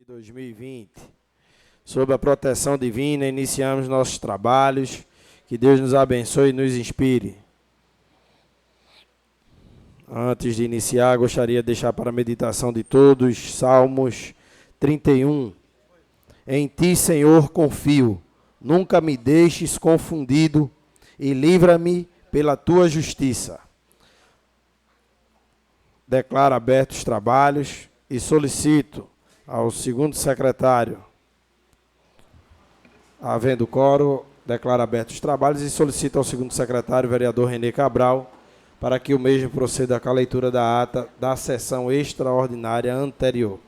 2020. Sob a proteção divina, iniciamos nossos trabalhos. Que Deus nos abençoe e nos inspire. Antes de iniciar, gostaria de deixar para a meditação de todos, Salmos 31. Em ti, Senhor, confio, nunca me deixes confundido e livra-me pela tua justiça. Declaro abertos os trabalhos e solicito ao segundo secretário, havendo quórum, declaro abertos os trabalhos e solicito ao segundo secretário, vereador Renê Cabral, para que o mesmo proceda com a leitura da ata da sessão extraordinária anterior.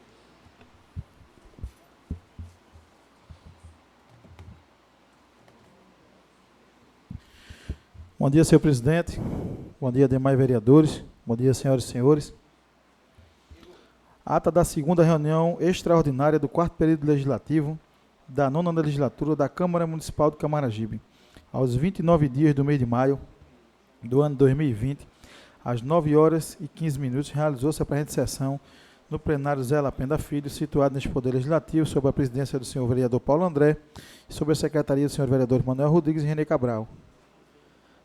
Bom dia, senhor presidente. Bom dia, demais vereadores. Bom dia, senhoras e senhores. Ata da segunda reunião extraordinária do quarto período legislativo da 9ª legislatura da Câmara Municipal de Camaragibe. Aos 29 dias do mês de maio do ano 2020, às 9h15, realizou-se a presente sessão no plenário Zé Lapenda Filho, situado neste Poder Legislativo, sob a presidência do senhor vereador Paulo André e sob a secretaria do senhor vereador Manuel Rodrigues e Renê Cabral.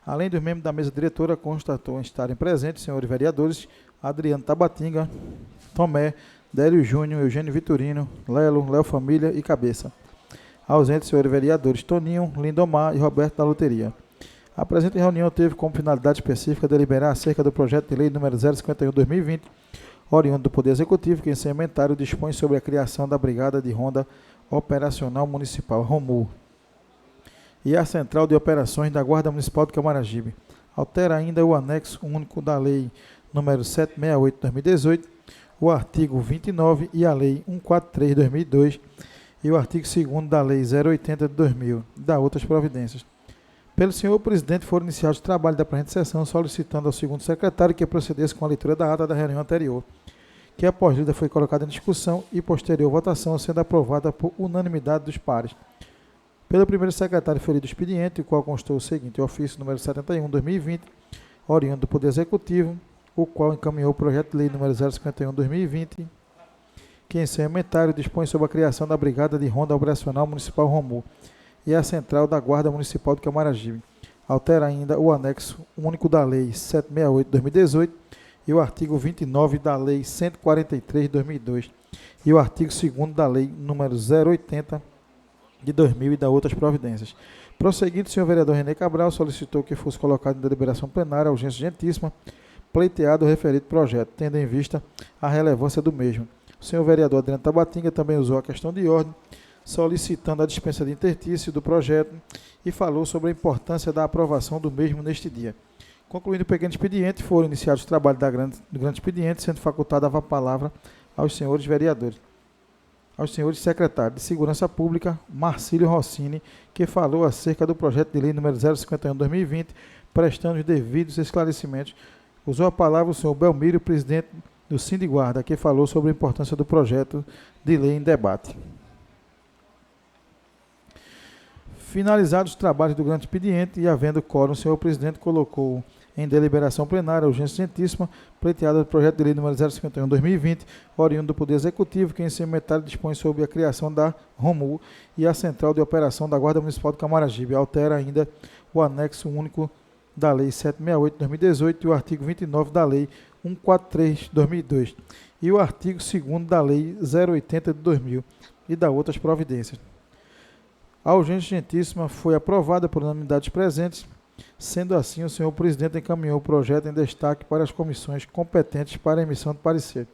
Além dos membros da mesa diretora, constatou estarem presentes os senhores vereadores Adriano Tabatinga, Tomé, Délio Júnior, Eugênio Vitorino, Léo Família e Cabeça. Ausentes os senhores vereadores Toninho, Lindomar e Roberto da Loteria. A presente reunião teve como finalidade específica deliberar acerca do projeto de lei número 051/2020, oriundo do Poder Executivo, que em seu inventário dispõe sobre a criação da Brigada de Ronda Operacional Municipal, ROMU, e a Central de Operações da Guarda Municipal de Camaragibe. Altera ainda o anexo único da Lei número 768/2018, o artigo 29 e a Lei 143/2002 e o artigo 2º da Lei 080/2000 e da outras providências. Pelo senhor presidente, foram iniciados os trabalhos da presente sessão, solicitando ao segundo secretário que procedesse com a leitura da ata da reunião anterior, que após lida foi colocada em discussão e posterior votação, sendo aprovada por unanimidade dos pares. Pelo primeiro secretário ferido o expediente, o qual constou o seguinte: ofício número 71/2020, oriundo do Poder Executivo, o qual encaminhou o projeto de lei número 051/2020, que em seu inventário dispõe sobre a criação da Brigada de Ronda Operacional Municipal ROMU e a Central da Guarda Municipal de Camaragibe. Altera ainda o anexo único da Lei 768/2018 e o artigo 29 da Lei 143/2002 e o artigo 2º da Lei número 080/2000 e da outras providências. Prosseguindo, o senhor vereador Renê Cabral solicitou que fosse colocado em deliberação plenária a urgência gentíssima, pleiteado o referido projeto, tendo em vista a relevância do mesmo. O senhor vereador Adriano Tabatinga também usou a questão de ordem, solicitando a dispensa de interstício do projeto e falou sobre a importância da aprovação do mesmo neste dia. Concluindo o pequeno expediente, foram iniciados os trabalhos do grande expediente, sendo facultada a palavra aos senhores vereadores. Aos senhores secretários de Segurança Pública, Marcílio Rossini, que falou acerca do projeto de lei número 051/2020, prestando os devidos esclarecimentos. Usou a palavra o senhor Belmírio, presidente do Sindiguarda, que falou sobre a importância do projeto de lei em debate. Finalizados os trabalhos do grande expediente e havendo quórum, o senhor presidente colocou em deliberação plenária a urgência gentíssima, pleiteada do projeto de lei número 051/2020, oriundo do Poder Executivo, que em seu inventário dispõe sobre a criação da ROMU e a Central de Operação da Guarda Municipal de Camaragibe. Altera ainda o anexo único da Lei 768/2018 e o artigo 29 da Lei 143/2002 e o artigo 2º da Lei 080/2000 e da outras providências. A urgência gentíssima foi aprovada por unanimidade dos presentes. Sendo assim, o senhor presidente encaminhou o projeto em destaque para as comissões competentes para a emissão de parecer.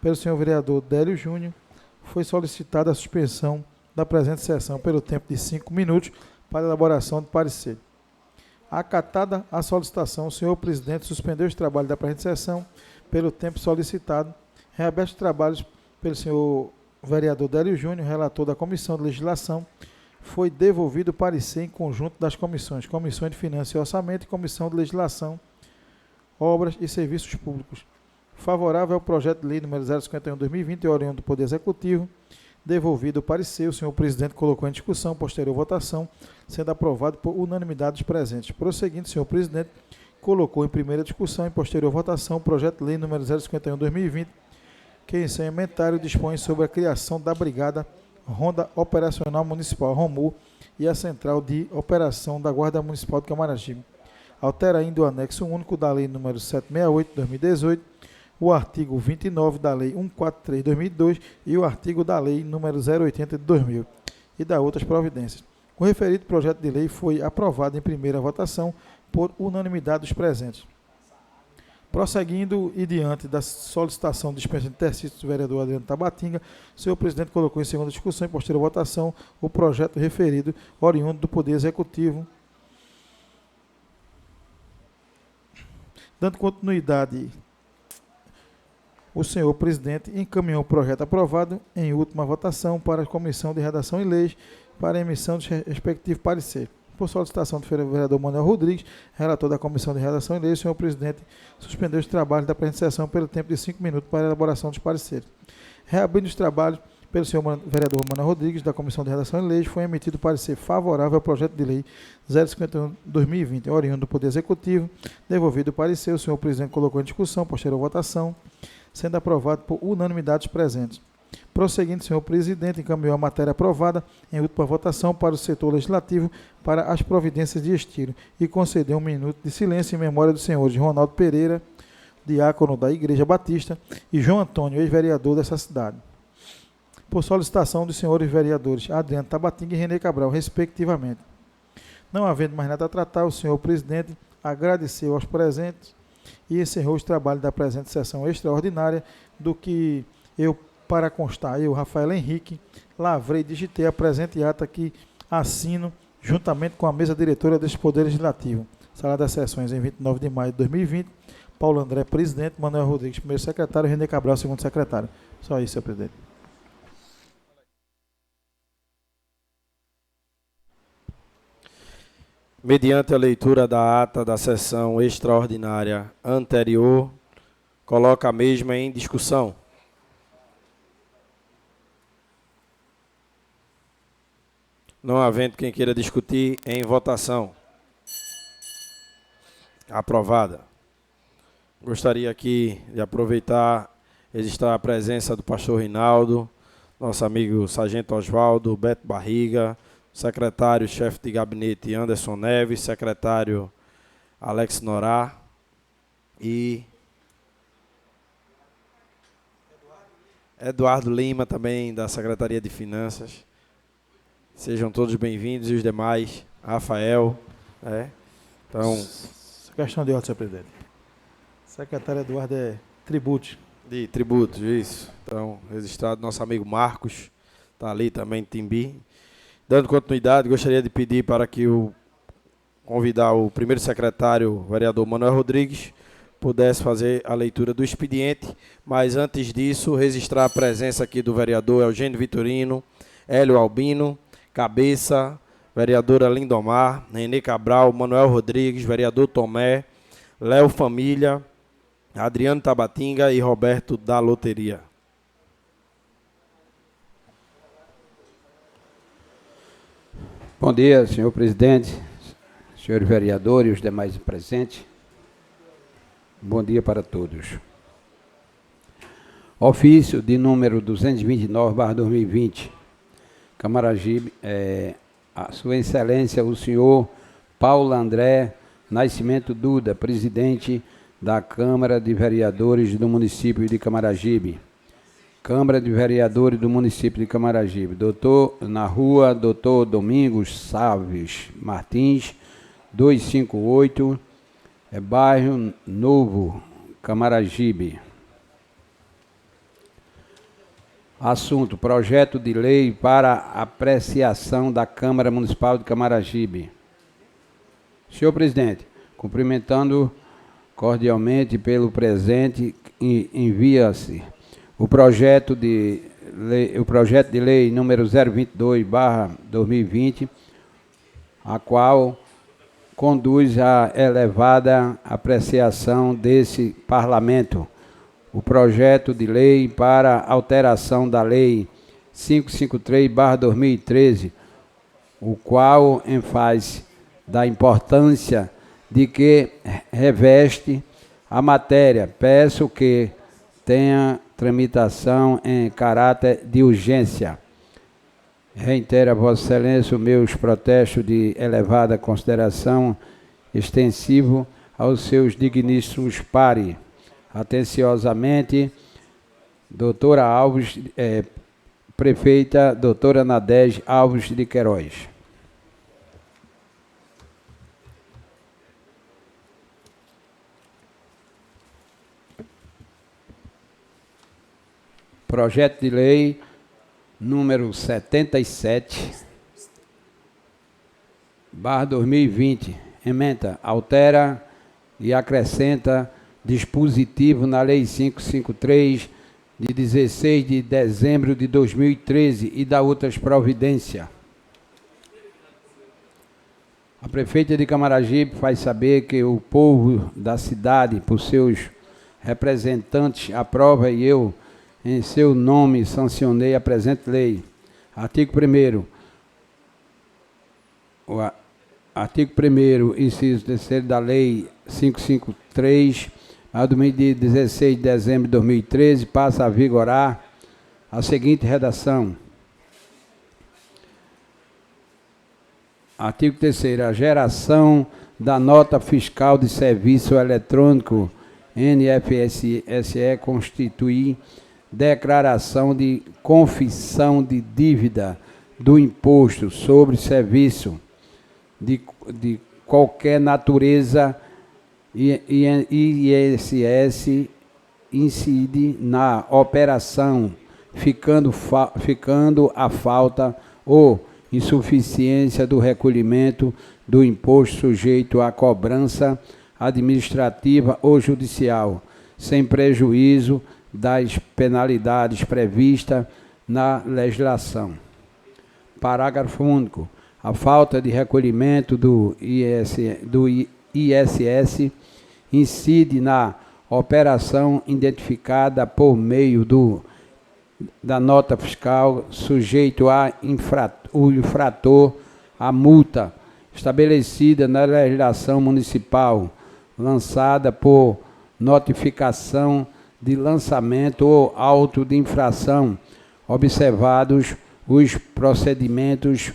Pelo senhor vereador Délio Júnior, foi solicitada a suspensão da presente sessão pelo tempo de 5 minutos para a elaboração de parecer. Acatada a solicitação, o senhor presidente suspendeu os trabalhos da presente sessão pelo tempo solicitado. Reabertos os trabalhos pelo senhor vereador Délio Júnior, relator da Comissão de Legislação, foi devolvido o parecer em conjunto das comissões de Finanças e Orçamento e Comissão de Legislação, Obras e Serviços Públicos. Favorável ao projeto de lei número 051/2020, oriundo do Poder Executivo, devolvido o parecer, o senhor presidente colocou em discussão, posterior votação, sendo aprovado por unanimidade dos presentes. Prosseguindo, o senhor presidente colocou em primeira discussão e posterior votação o projeto de lei número 051/2020, que em seu inventário dispõe sobre a criação da Brigada Ronda Operacional Municipal, ROMU, e a Central de Operação da Guarda Municipal de Camaragibe. Altera ainda o anexo único da Lei nº 768 de 2018, o artigo 29 da Lei 143 de 2002 e o artigo da Lei nº 080 de 2000 e da outras providências. O referido projeto de lei foi aprovado em primeira votação por unanimidade dos presentes. Prosseguindo e diante da solicitação de dispensa de exercício do vereador Adriano Tabatinga, o senhor presidente colocou em segunda discussão e posterior votação o projeto referido, oriundo do Poder Executivo. Dando continuidade, o senhor presidente encaminhou o projeto aprovado em última votação para a Comissão de Redação e Leis para a emissão de respectivo parecer. Por solicitação do vereador Manuel Rodrigues, relator da Comissão de Redação e Leis, o senhor presidente suspendeu os trabalhos da presente sessão pelo tempo de 5 minutos para a elaboração dos pareceres. Reabrindo os trabalhos pelo senhor vereador Manuel Rodrigues, da Comissão de Redação e Leis, foi emitido parecer favorável ao projeto de lei 051/2020, oriundo do Poder Executivo. Devolvido o parecer, o senhor presidente colocou em discussão, posterior votação, sendo aprovado por unanimidade dos presentes. Prosseguindo, o senhor presidente encaminhou a matéria aprovada em última votação para o setor legislativo para as providências de estilo e concedeu 1 minuto de silêncio em memória dos senhores Ronaldo Pereira, diácono da Igreja Batista, e João Antônio, ex-vereador dessa cidade. Por solicitação dos senhores vereadores Adriano Tabatinga e René Cabral, respectivamente. Não havendo mais nada a tratar, o senhor presidente agradeceu aos presentes e encerrou os trabalhos da presente sessão extraordinária, do que eu, para constar, eu, Rafael Henrique, lavrei e digitei a presente ata que assino juntamente com a mesa diretora deste Poder Legislativo. Sala das Sessões em 29 de maio de 2020, Paulo André, presidente, Manuel Rodrigues, primeiro secretário, René Cabral, segundo secretário. Só isso, senhor presidente. Mediante a leitura da ata da sessão extraordinária anterior, coloca a mesma em discussão. Não havendo quem queira discutir, em votação. Aprovada. Gostaria aqui de aproveitar, registrar a presença do pastor Rinaldo, nosso amigo Sargento Oswaldo, Beto Barriga, secretário-chefe de gabinete Anderson Neves, secretário Alex Norá e Eduardo Lima, também da Secretaria de Finanças. Sejam todos bem-vindos e os demais, Rafael. Então, questão de ordem, senhor presidente. Secretário Eduardo é tributo. De tributos, isso. Então, registrado nosso amigo Marcos, está ali também, Timbi. Dando continuidade, gostaria de pedir para que convidar o primeiro secretário, o vereador Manuel Rodrigues, pudesse fazer a leitura do expediente, mas antes disso, registrar a presença aqui do vereador Eugênio Vitorino, Hélio Albino, Cabeça, vereadora Lindomar, René Cabral, Manuel Rodrigues, vereador Tomé, Léo Família, Adriano Tabatinga e Roberto da Loteria. Bom dia, senhor presidente, senhores vereadores e os demais presentes. Bom dia para todos. Ofício de número 229/2020, Camaragibe, a sua excelência, o senhor Paulo André Nascimento Duda, presidente da Câmara de Vereadores do município de Camaragibe. Câmara de Vereadores do município de Camaragibe. Na rua Doutor Domingos Salves Martins, 258, bairro Novo, Camaragibe. Assunto: projeto de lei para apreciação da Câmara Municipal de Camaragibe. Senhor presidente, cumprimentando cordialmente pelo presente, envia-se o projeto de lei número 022/2020, a qual conduz à elevada apreciação desse Parlamento o projeto de lei para alteração da Lei 553/2013, o qual enfatiza da importância de que reveste a matéria. Peço que tramitação em caráter de urgência. Reitero a Vossa Excelência os meus protestos de elevada consideração, extensivo aos seus digníssimos pares. Atenciosamente, doutora Alves, prefeita doutora Nadege Alves de Queiroz. Projeto de lei número 77/2020, ementa, altera e acrescenta dispositivo na Lei 553, de 16 de dezembro de 2013 e dá outras providências. A prefeita de Camaragibe faz saber que o povo da cidade, por seus representantes, aprova e eu, em seu nome, sancionei a presente lei. Artigo 1º. Artigo 1º, inciso 3º da Lei 553, de 16 de dezembro de 2013, passa a vigorar a seguinte redação. Artigo 3º. A geração da nota fiscal de serviço eletrônico NFSE constitui declaração de confissão de dívida do imposto sobre serviço de qualquer natureza. ISS incide na operação, ficando a falta ou insuficiência do recolhimento do imposto sujeito à cobrança administrativa ou judicial, sem prejuízo das penalidades previstas na legislação. Parágrafo único. A falta de recolhimento do ISS incide na operação identificada por meio da nota fiscal, sujeito o infrator à multa estabelecida na legislação municipal, lançada por notificação de lançamento ou auto de infração, observados os procedimentos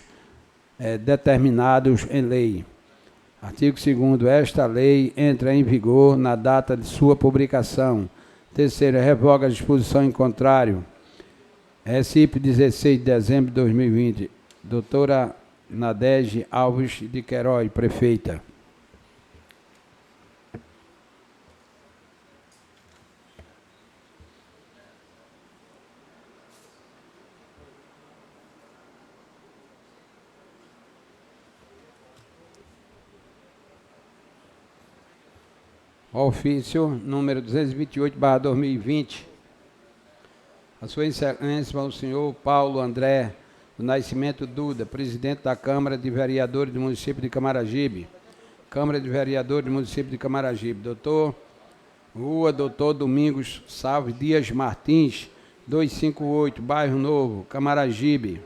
determinados em lei. Artigo 2º. Esta lei entra em vigor na data de sua publicação. 3º. Revoga a disposição em contrário. Recife, 16 de dezembro de 2020. Doutora Nadege Alves de Queiroz, prefeita. Ofício número 228/2020. A sua excelência, o senhor Paulo André do Nascimento Duda, presidente da Câmara de Vereadores do município de Camaragibe. Câmara de Vereadores do município de Camaragibe. Rua Doutor Domingos Salves Dias Martins, 258, Bairro Novo, Camaragibe.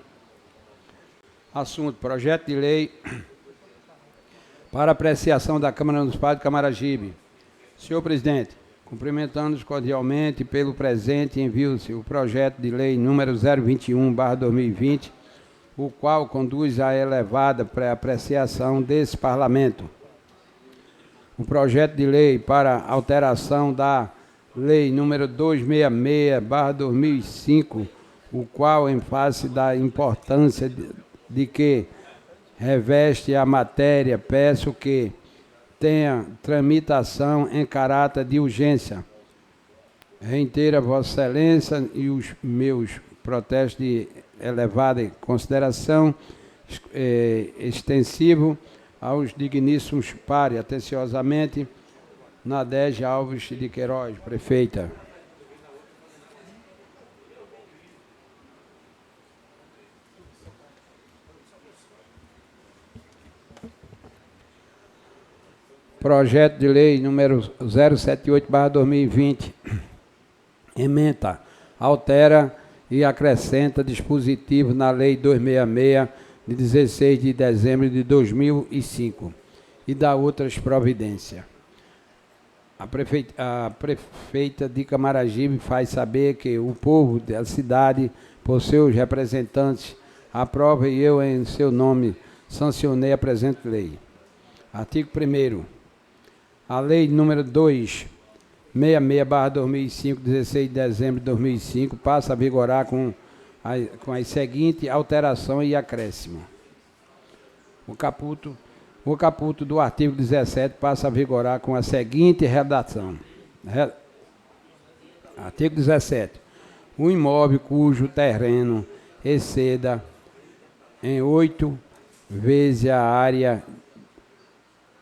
Assunto: projeto de lei para apreciação da Câmara Municipal de Camaragibe. Senhor presidente, cumprimentando-os cordialmente pelo presente, envio-se o projeto de lei número 021/2020, o qual conduz à elevada apreciação desse Parlamento. O projeto de lei para alteração da lei número 266/2005, o qual, em face da importância de que reveste a matéria, peço que tenha tramitação em caráter de urgência. Reitero a Vossa Excelência e os meus protestos de elevada consideração, extensivo aos digníssimos pares. Atenciosamente, Nadege Alves de Queiroz, prefeita. Projeto de lei número 078/2020, ementa, altera e acrescenta dispositivo na Lei 266, de 16 de dezembro de 2005, e dá outras providências. A prefeita de Camaragibe faz saber que o povo da cidade, por seus representantes, aprova e eu, em seu nome, sancionei a presente lei. Artigo 1º. A lei número 266/2005, 16 de dezembro de 2005, passa a vigorar com as seguintes alterações e acréscimo. O caput do artigo 17 passa a vigorar com a seguinte redação. Artigo 17. O imóvel cujo terreno exceda em 8 vezes a área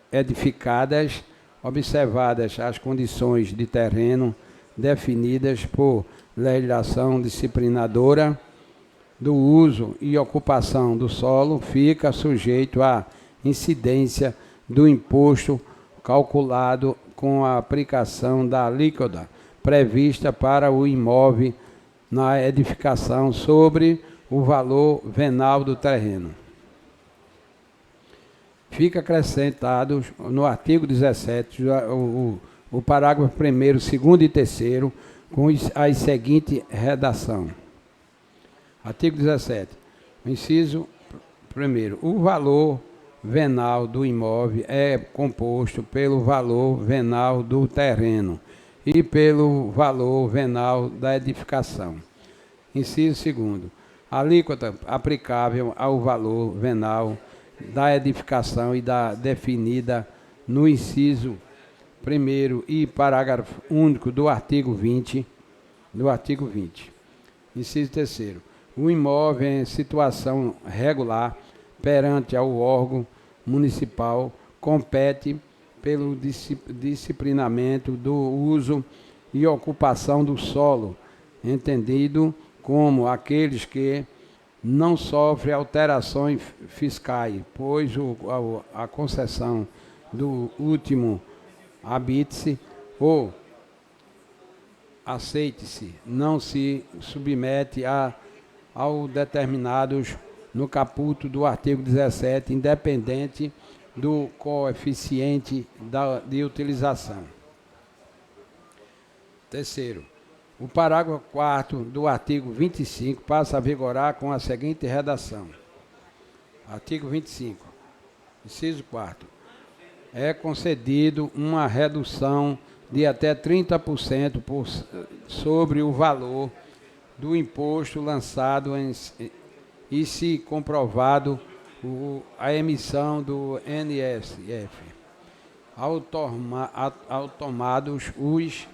edificadas, observadas as condições de terreno definidas por legislação disciplinadora do uso e ocupação do solo, fica sujeito à incidência do imposto calculado com a aplicação da alíquota prevista para o imóvel na edificação sobre o valor venal do terreno. Fica acrescentado no artigo 17 o parágrafo 1º, 2º e 3º com a seguinte redação. Artigo 17. Inciso 1º. O valor venal do imóvel é composto pelo valor venal do terreno e pelo valor venal da edificação. Inciso 2º. A alíquota aplicável ao valor venal da edificação e da definida no inciso 1º e parágrafo único do artigo 20. Inciso 3º. O imóvel em situação regular perante ao órgão municipal compete pelo disciplinamento do uso e ocupação do solo, entendido como aqueles que não sofrem alterações fiscais, pois a concessão do último habite-se ou aceite-se não se submete ao determinados no caput do artigo 17, independente do coeficiente de utilização. Terceiro, o parágrafo 4º do artigo 25 passa a vigorar com a seguinte redação. Artigo 25, inciso 4º. É concedido uma redução de até 30% sobre o valor do imposto lançado e se comprovado a emissão do NSF, ao tomados os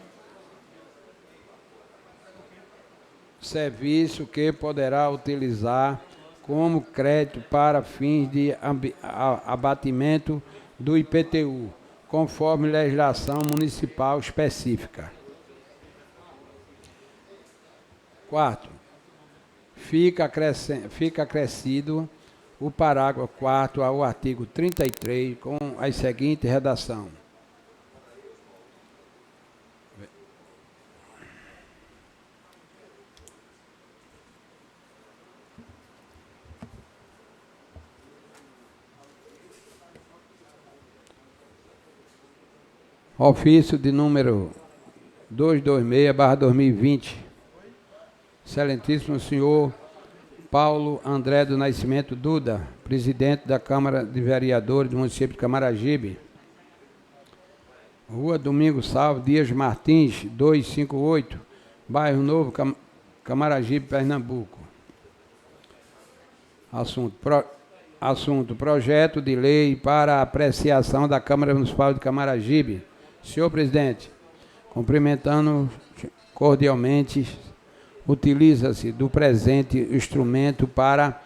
serviços que poderá utilizar como crédito para fins de abatimento do IPTU, conforme legislação municipal específica. 4. Fica acrescido o parágrafo 4º ao artigo 33 com a seguinte redação. Ofício de número 226/2020. Excelentíssimo senhor Paulo André do Nascimento Duda, presidente da Câmara de Vereadores do município de Camaragibe. Rua Domingos Salvo Dias Martins, 258, Bairro Novo, Camaragibe, Pernambuco. Assunto: projeto de lei para apreciação da Câmara Municipal de Camaragibe. Senhor presidente, cumprimentando cordialmente, utiliza-se do presente instrumento para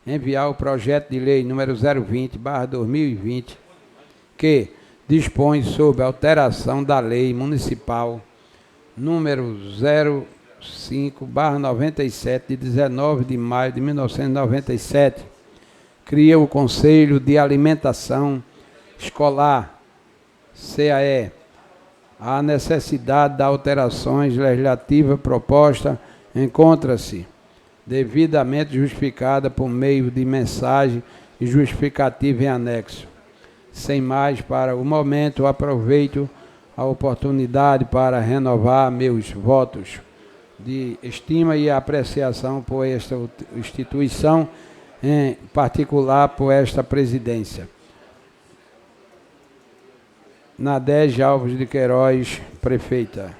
enviar o projeto de lei número 020/2020, que dispõe sobre a alteração da lei municipal número 05/97, de 19 de maio de 1997, cria o Conselho de Alimentação Escolar, CAE. A necessidade das alterações legislativas proposta encontra-se devidamente justificada por meio de mensagem e justificativa em anexo. Sem mais, para o momento, aproveito a oportunidade para renovar meus votos de estima e apreciação por esta instituição, em particular por esta presidência. Nadege Alves de Queiroz, prefeita.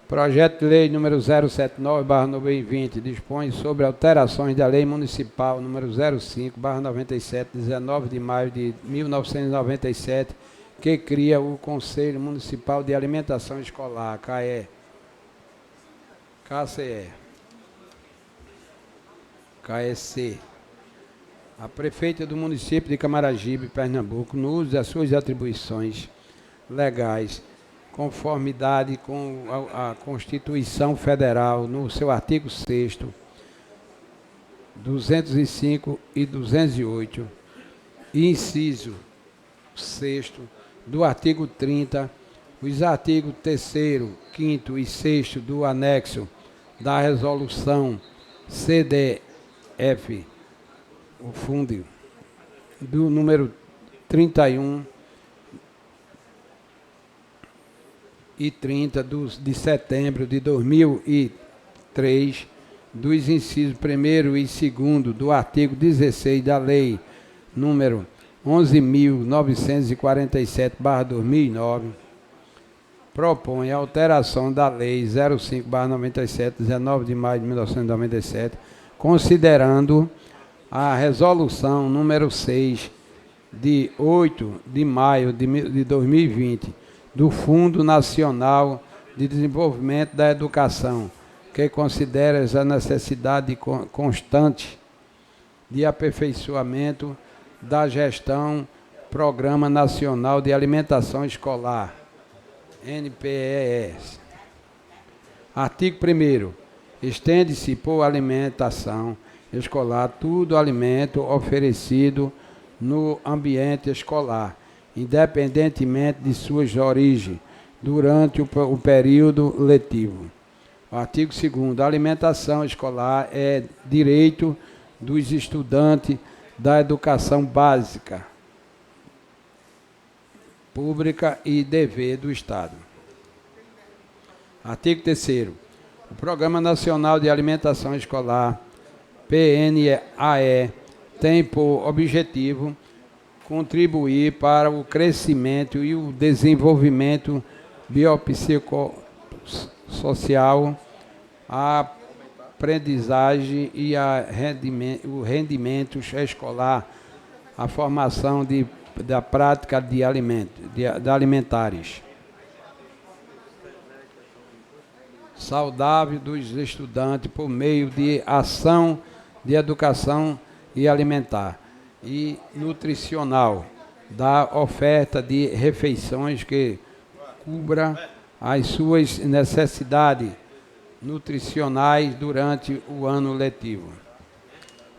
Projeto de Lei número 079/2020 dispõe sobre alterações da Lei Municipal número 05/97, 19 de maio de 1997, que cria o Conselho Municipal de Alimentação Escolar, KEC. A prefeita do município de Camaragibe, Pernambuco, no uso das suas atribuições legais, conformidade com a Constituição Federal, no seu artigo 6º, 205 e 208, e inciso 6º do artigo 30, os artigos 3º, 5º e 6º do anexo da resolução CDF, o fundo do número 31 e 30 de setembro de 2003, dos incisos 1º e 2º do artigo 16 da Lei número 11.947/2009, propõe a alteração da Lei 05/97, 19 de maio de 1997, considerando a resolução número 6 de 8 de maio de 2020, do Fundo Nacional de Desenvolvimento da Educação, que considera a necessidade constante de aperfeiçoamento da gestão Programa Nacional de Alimentação Escolar, NPES. Artigo 1º. Estende-se por alimentação escolar todo alimento oferecido no ambiente escolar, independentemente de suas origens, durante o período letivo. Artigo 2º. A alimentação escolar é direito dos estudantes da educação básica, pública e dever do Estado. Artigo 3º. O Programa Nacional de Alimentação Escolar, PNAE, tem por objetivo contribuir para o crescimento e o desenvolvimento biopsicossocial, a aprendizagem e o rendimento escolar, a formação da prática de alimentares saudável dos estudantes por meio de ação de educação e alimentar e nutricional, da oferta de refeições que cubra as suas necessidades nutricionais durante o ano letivo.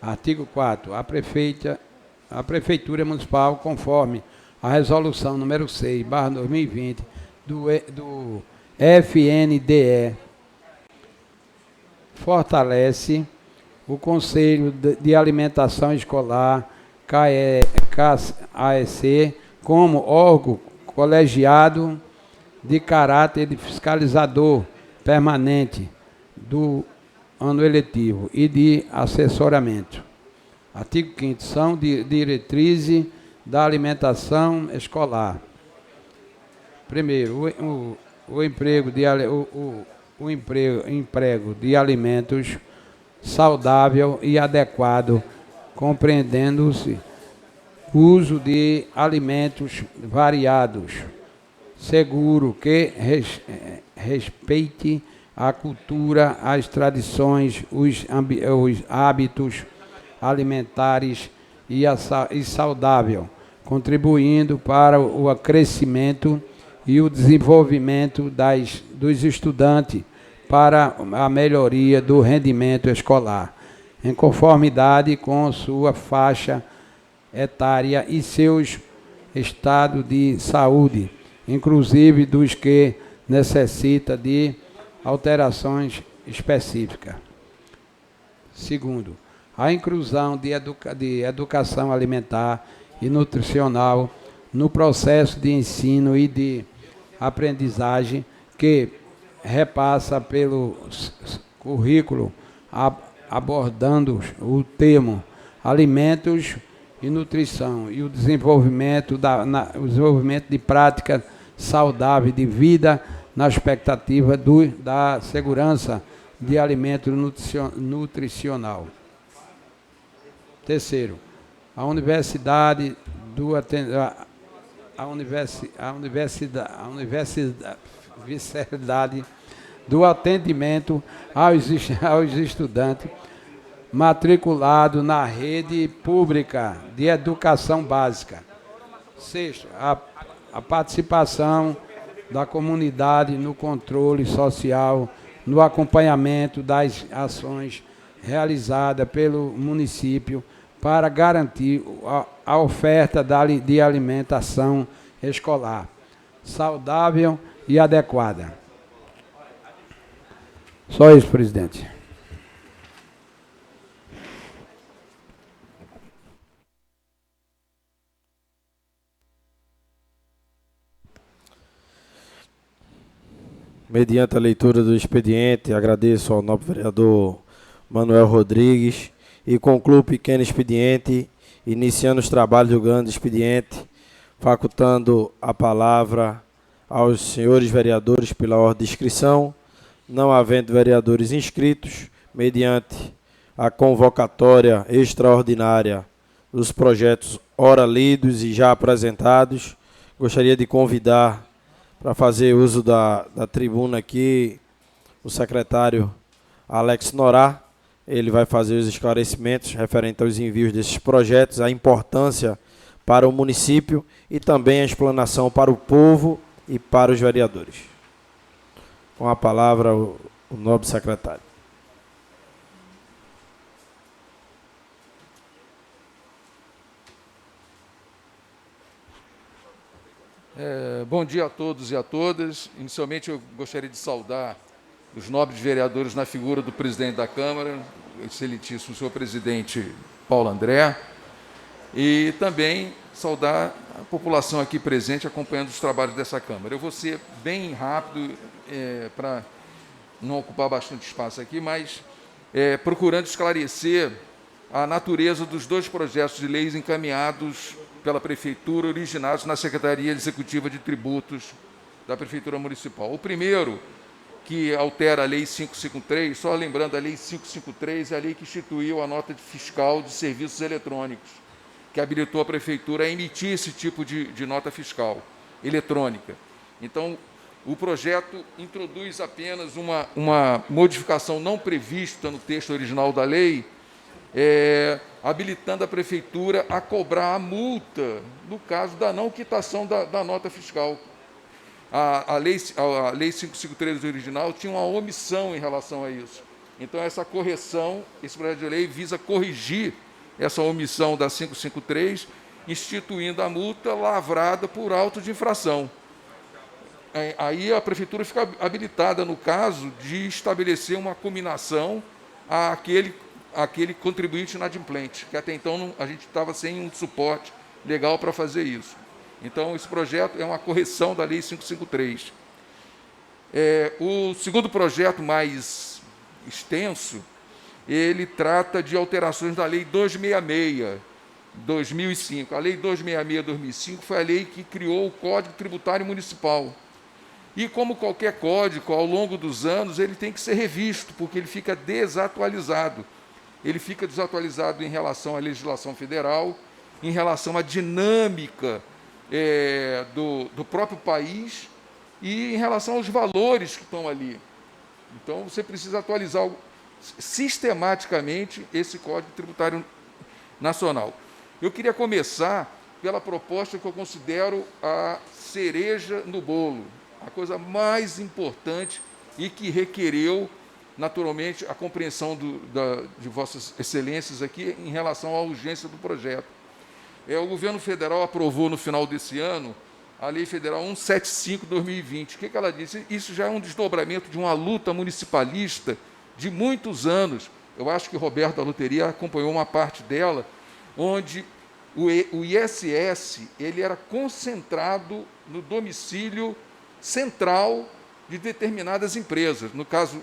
Artigo 4º. A Prefeitura Municipal, conforme a resolução número 6/2020 do FNDE, fortalece o Conselho de Alimentação Escolar, KAEC, como órgão colegiado de caráter fiscalizador permanente do ano eletivo e de assessoramento. Artigo 5º. São diretrizes da alimentação escolar. Primeiro, o emprego de alimentos saudável e adequado, compreendendo-se o uso de alimentos variados, seguro, que respeite a cultura, as tradições, os hábitos alimentares e saudável, contribuindo para o crescimento e o desenvolvimento dos estudantes para a melhoria do rendimento escolar, em conformidade com sua faixa etária e seus estados de saúde, inclusive dos que necessita de alterações específica. Segundo, a inclusão de educação alimentar e nutricional no processo de ensino e de aprendizagem que repassa pelo currículo abordando o termo alimentos e nutrição e o desenvolvimento de prática saudável de vida na expectativa da segurança de alimento nutricional. Terceiro, a universidade do atendimento aos estudantes matriculados na rede pública de educação básica. Sexto, a participação da comunidade no controle social, no acompanhamento das ações realizadas pelo município para garantir a oferta de alimentação escolar saudável e adequada. Só isso, presidente. Mediante a leitura do expediente, agradeço ao nobre vereador Manuel Rodrigues e concluo o pequeno expediente, iniciando os trabalhos do grande expediente, facultando a palavra aos senhores vereadores pela ordem de inscrição, não havendo vereadores inscritos, mediante a convocatória extraordinária dos projetos ora lidos e já apresentados, gostaria de convidar para fazer uso da tribuna aqui o secretário Alex Norá. Ele vai fazer os esclarecimentos referentes aos envios desses projetos, a importância para o município e também a explanação para o povo e para os vereadores. Com a palavra, o nobre secretário. Bom dia a todos e a todas. Inicialmente, eu gostaria de saudar os nobres vereadores na figura do presidente da Câmara, excelentíssimo senhor presidente Paulo André, e também saudar a população aqui presente acompanhando os trabalhos dessa Câmara. Eu vou ser bem rápido para não ocupar bastante espaço aqui, mas procurando esclarecer a natureza dos dois projetos de leis encaminhados pela Prefeitura, originados na Secretaria Executiva de Tributos da Prefeitura Municipal. O primeiro, que altera a Lei 553, só lembrando, a Lei 553 é a lei que instituiu a nota fiscal de serviços eletrônicos, que habilitou a Prefeitura a emitir esse tipo de nota fiscal eletrônica. Então, o projeto introduz apenas uma modificação não prevista no texto original da lei, habilitando a Prefeitura a cobrar a multa no caso da não quitação da nota fiscal. A lei 553 original tinha uma omissão em relação a isso. Então, essa correção, esse projeto de lei visa corrigir essa omissão da 553, instituindo a multa lavrada por auto de infração. Aí a Prefeitura fica habilitada, no caso, de estabelecer uma cominação àquele contribuinte inadimplente, que até então a gente estava sem um suporte legal para fazer isso. Então, esse projeto é uma correção da Lei 553. O segundo projeto, mais extenso, ele trata de alterações da Lei 266, 2005. A Lei 266, 2005 foi a lei que criou o Código Tributário Municipal. E, como qualquer código, ao longo dos anos, ele tem que ser revisto, porque ele fica desatualizado. Ele fica desatualizado em relação à legislação federal, em relação à dinâmica do próprio país e em relação aos valores que estão ali. Então, você precisa atualizar sistematicamente esse Código Tributário Nacional. Eu queria começar pela proposta que eu considero a cereja no bolo, a coisa mais importante e que requereu, naturalmente, a compreensão de Vossas Excelências aqui em relação à urgência do projeto. O governo federal aprovou no final desse ano a Lei Federal 175/2020. O que ela disse? Isso já é um desdobramento de uma luta municipalista de muitos anos. Eu acho que o Roberto da Loteria acompanhou uma parte dela, onde o ISS ele era concentrado no domicílio central de determinadas empresas. No caso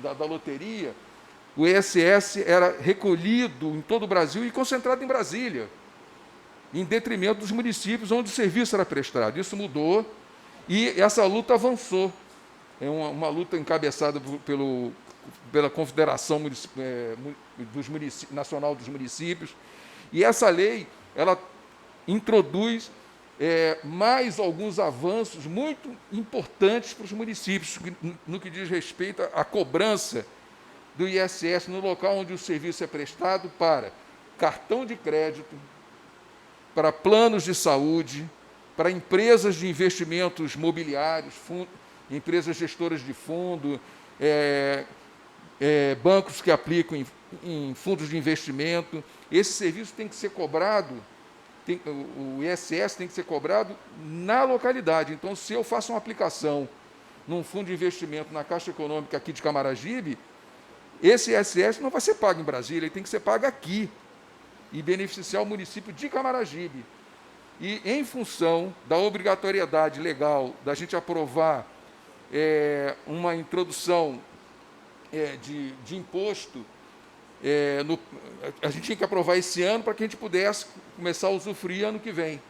da loteria, o ISS era recolhido em todo o Brasil e concentrado em Brasília, em detrimento dos municípios onde o serviço era prestado. Isso mudou e essa luta avançou. É uma luta encabeçada pela Confederação Nacional dos Municípios. E essa lei ela introduz mais alguns avanços muito importantes para os municípios, no que diz respeito à cobrança do ISS no local onde o serviço é prestado para cartão de crédito, para planos de saúde, para empresas de investimentos mobiliários, empresas gestoras de fundo, bancos que aplicam em fundos de investimento. Esse serviço tem que ser cobrado, o ISS tem que ser cobrado na localidade. Então, se eu faço uma aplicação num fundo de investimento na Caixa Econômica aqui de Camaragibe, esse ISS não vai ser pago em Brasília, ele tem que ser pago aqui e beneficiar o município de Camaragibe. E, em função da obrigatoriedade legal da gente aprovar uma introdução de imposto, a gente tinha que aprovar esse ano para que a gente pudesse começar a usufruir ano que vem.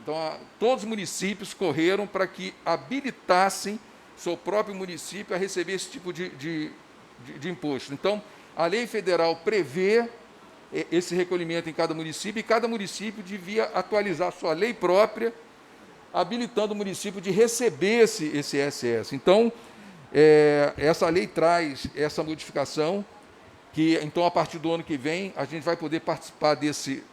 Então, todos os municípios correram para que habilitassem seu próprio município a receber esse tipo de imposto. Então, a lei federal prevê esse recolhimento em cada município, e cada município devia atualizar sua lei própria, habilitando o município de receber esse ISS. Então, essa lei traz essa modificação, que, então, a partir do ano que vem, a gente vai poder participar desse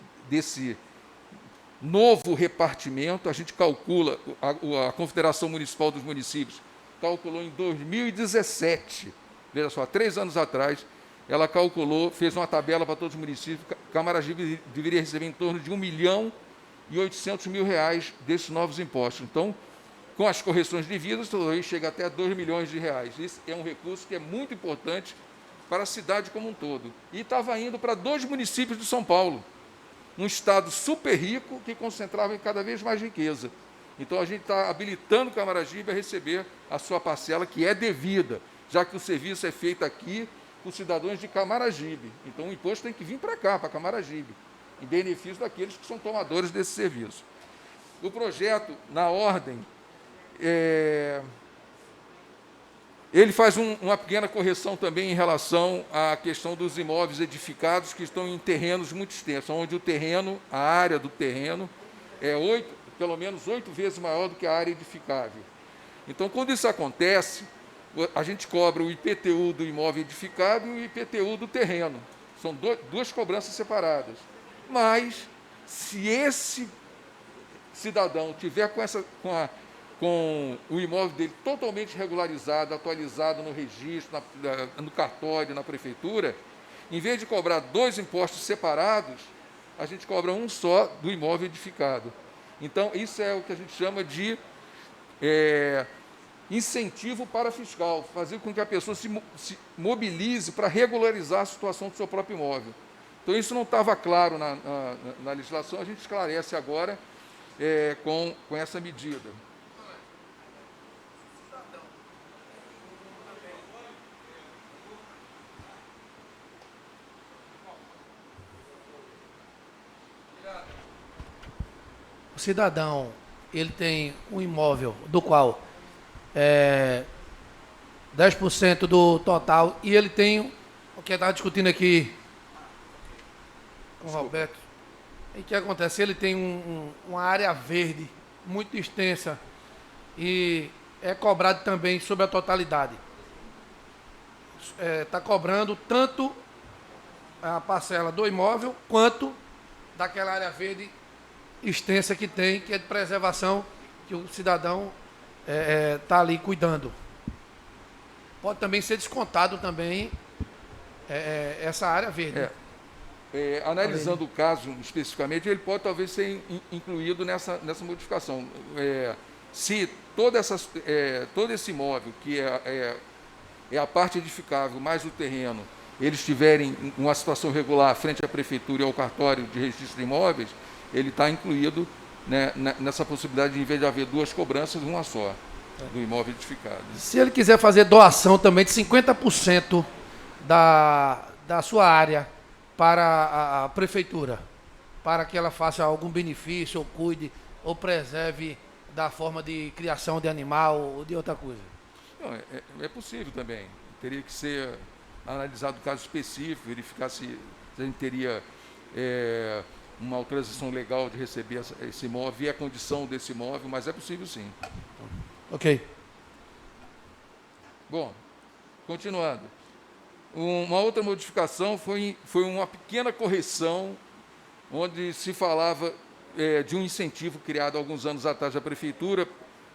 novo repartimento. A gente calcula, a Confederação Municipal dos Municípios calculou em 2017, veja só, 3 anos atrás, ela calculou, fez uma tabela para todos os municípios. Camaragibe deveria receber em torno de R$1.800.000 desses novos impostos. Então, com as correções devidas, chega até R$2 milhões. Esse é um recurso que é muito importante para a cidade como um todo. E estava indo para 2 municípios de São Paulo, um estado super rico que concentrava em cada vez mais riqueza. Então, a gente está habilitando Camaragibe a receber a sua parcela, que é devida, já que o serviço é feito aqui por cidadãos de Camaragibe. Então, o imposto tem que vir para cá, para Camaragibe, em benefício daqueles que são tomadores desse serviço. O projeto, na ordem, ele faz uma pequena correção também em relação à questão dos imóveis edificados que estão em terrenos muito extensos, onde o terreno, a área do terreno, pelo menos 8 vezes maior do que a área edificável. Então, quando isso acontece, a gente cobra o IPTU do imóvel edificado e o IPTU do terreno. São duas cobranças separadas. Mas, se esse cidadão tiver com o imóvel dele totalmente regularizado, atualizado no registro, no cartório, na prefeitura, em vez de cobrar 2 impostos separados, a gente cobra um só do imóvel edificado. Então, isso é o que a gente chama de incentivo para fiscal, fazer com que a pessoa se mobilize para regularizar a situação do seu próprio imóvel. Então, isso não estava claro na legislação, a gente esclarece agora com essa medida. O cidadão, ele tem um imóvel do qual 10% do total, e ele tem, o que eu estava discutindo aqui com o Roberto, e o que acontece? Ele tem uma área verde muito extensa e é cobrado também sobre a totalidade. Está cobrando tanto a parcela do imóvel quanto daquela área verde extensa que tem, que é de preservação, que o cidadão está ali cuidando. Pode também ser descontado também essa área verde. Analisando o caso especificamente, ele pode talvez ser incluído nessa se todo esse imóvel que é é a parte edificável mais o terreno, eles estiverem em uma situação regular frente à prefeitura e ao cartório de registro de imóveis, ele está incluído, né, nessa possibilidade de, em vez de haver duas cobranças, uma só, do imóvel edificado. Se ele quiser fazer doação também de 50% da sua área para a prefeitura, para que ela faça algum benefício, ou cuide, ou preserve da forma de criação de animal ou de outra coisa. Não, é possível também. Teria que ser analisado o caso específico, verificar se a gente teria uma autorização legal de receber esse imóvel e a condição desse imóvel, mas é possível sim. Ok. Bom, continuando. Uma outra modificação foi uma pequena correção, onde se falava de um incentivo criado há alguns anos atrás da prefeitura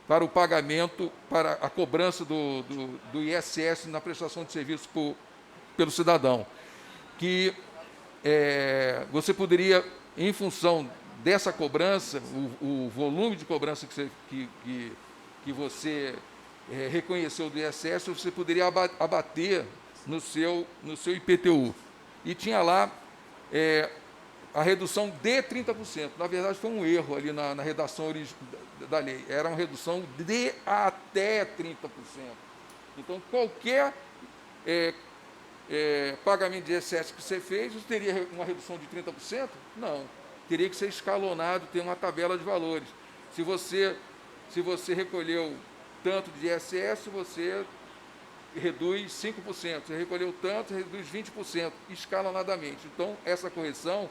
para o pagamento, para a cobrança do ISS na prestação de serviço pelo cidadão, que você poderia, em função dessa cobrança, o volume de cobrança que você reconheceu do ISS, você poderia abater no seu IPTU. E tinha lá a redução de 30%. Na verdade, foi um erro ali na redação da lei. Era uma redução de até 30%. Então, qualquer pagamento de ISS que você fez, você teria uma redução de 30%? Não. Teria que ser escalonado, ter uma tabela de valores. Se você recolheu tanto de ISS, você reduz 5%. Você recolheu tanto, reduz 20%, escalonadamente. Então, essa correção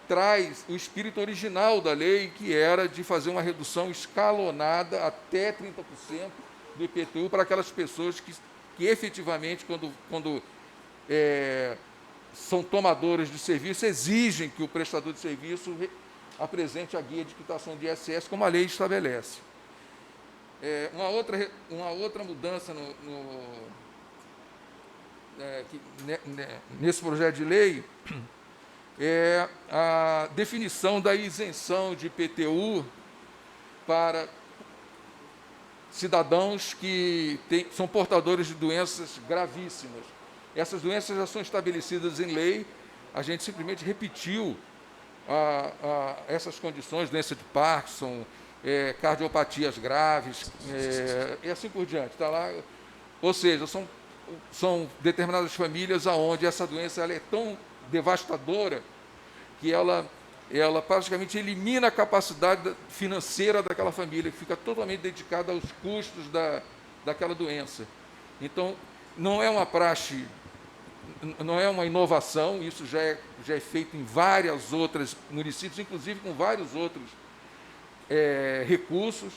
traz o espírito original da lei, que era de fazer uma redução escalonada até 30% do IPTU para aquelas pessoas que efetivamente, quando são tomadores de serviço, exigem que o prestador de serviço apresente a guia de quitação de ISS, como a lei estabelece. Uma outra mudança nesse projeto de lei é a definição da isenção de IPTU para cidadãos que são portadores de doenças gravíssimas. Essas doenças já são estabelecidas em lei, a gente simplesmente repetiu essas condições, doença de Parkinson, cardiopatias graves, e assim por diante. Tá lá. Ou seja, são determinadas famílias onde essa doença ela é tão devastadora que ela praticamente elimina a capacidade financeira daquela família, que fica totalmente dedicada aos custos daquela doença. Então, não é uma praxe, não é uma inovação, isso já é feito em várias outras municípios, inclusive com vários outros recursos.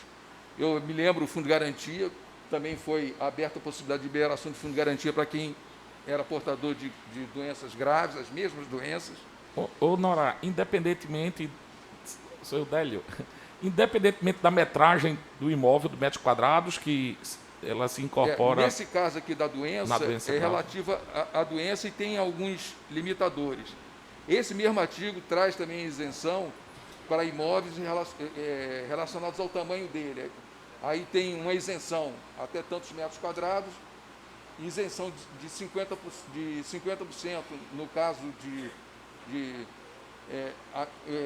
Eu me lembro, o Fundo de Garantia, também foi aberta a possibilidade de liberação de Fundo de Garantia para quem era portador de doenças graves, as mesmas doenças. Ô Nora, independentemente, seu Délio, independentemente da metragem do imóvel, do metros quadrados, que ela se incorpora... nesse caso aqui da doença é relativa à doença e tem alguns limitadores. Esse mesmo artigo traz também isenção para imóveis relacionados ao tamanho dele. Aí tem uma isenção até tantos metros quadrados, isenção de 50% no caso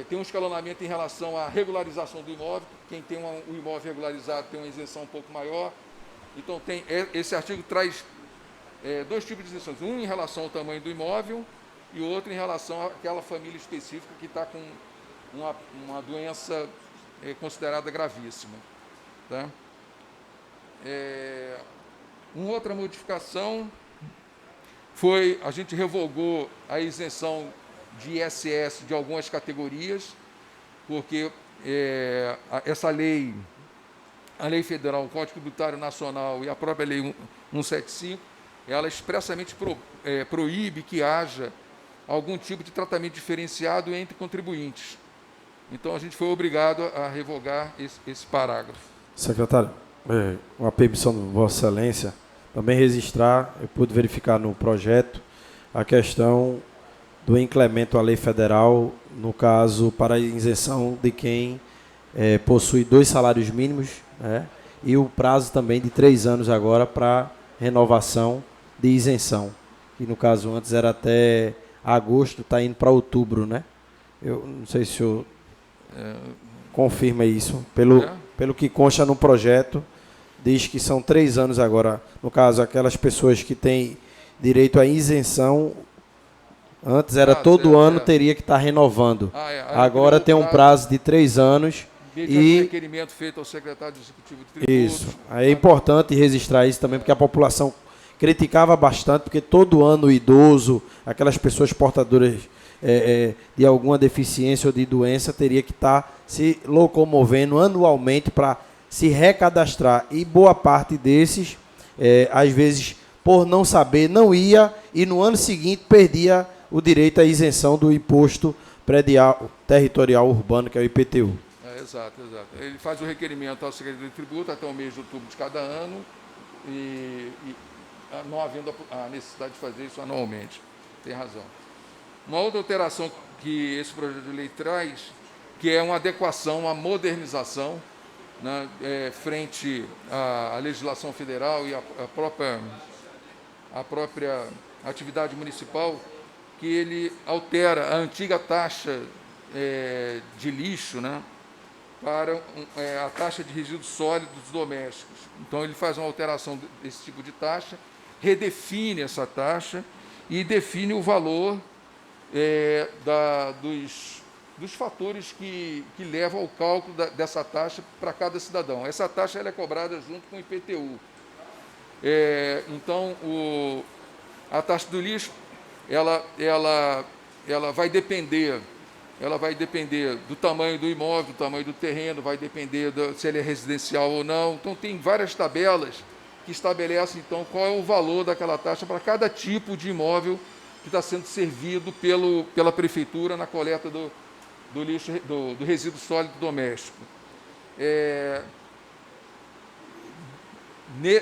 tem um escalonamento em relação à regularização do imóvel. Quem tem o imóvel regularizado tem uma isenção um pouco maior. Então, esse artigo traz dois tipos de isenções. Um em relação ao tamanho do imóvel e outro em relação àquela família específica que está com uma doença considerada gravíssima. Tá? Uma outra modificação foi, a gente revogou a isenção de ISS de algumas categorias, porque essa lei, a Lei Federal, o Código Tributário Nacional e a própria Lei 175, ela expressamente proíbe que haja algum tipo de tratamento diferenciado entre contribuintes. Então, a gente foi obrigado a revogar esse parágrafo. Secretário, com a permissão de Vossa Excelência, também registrar, eu pude verificar no projeto, a questão do incremento à lei federal, no caso, para a isenção de quem possui 2 salários mínimos, e o prazo também de 3 anos agora para renovação de isenção, que no caso antes era até agosto, está indo para outubro, né? Eu não sei se o senhor confirma isso. Pelo que consta no projeto, diz que são 3 anos agora. No caso, aquelas pessoas que têm direito à isenção, antes era todo ano teria que estar renovando. Agora tem um prazo de 3 anos. E requerimento feito ao secretário executivo de tributos. Isso. Aí é importante registrar isso também, porque a população criticava bastante, porque todo ano o idoso, aquelas pessoas portadoras de alguma deficiência ou de doença, teria que estar se locomovendo anualmente para se recadastrar. E boa parte desses, às vezes, por não saber, não ia, e no ano seguinte perdia o direito à isenção do imposto predial territorial urbano, que é o IPTU. Exato. Ele faz o requerimento ao secretário de tributo até o mês de outubro de cada ano e não havendo a necessidade de fazer isso anualmente. Tem razão. Uma outra alteração que esse projeto de lei traz, que é uma adequação, uma modernização, né, frente à legislação federal e à própria atividade municipal, que ele altera a antiga taxa de lixo, né, para a taxa de resíduos sólidos domésticos. Então, ele faz uma alteração desse tipo de taxa, redefine essa taxa e define o valor dos fatores que levam ao cálculo dessa taxa para cada cidadão. Essa taxa ela é cobrada junto com o IPTU. Então, a taxa do lixo ela vai depender do tamanho do imóvel, do tamanho do terreno, vai depender se ele é residencial ou não. Então, tem várias tabelas que estabelecem, então, qual é o valor daquela taxa para cada tipo de imóvel que está sendo servido pela prefeitura na coleta do lixo, do resíduo sólido doméstico.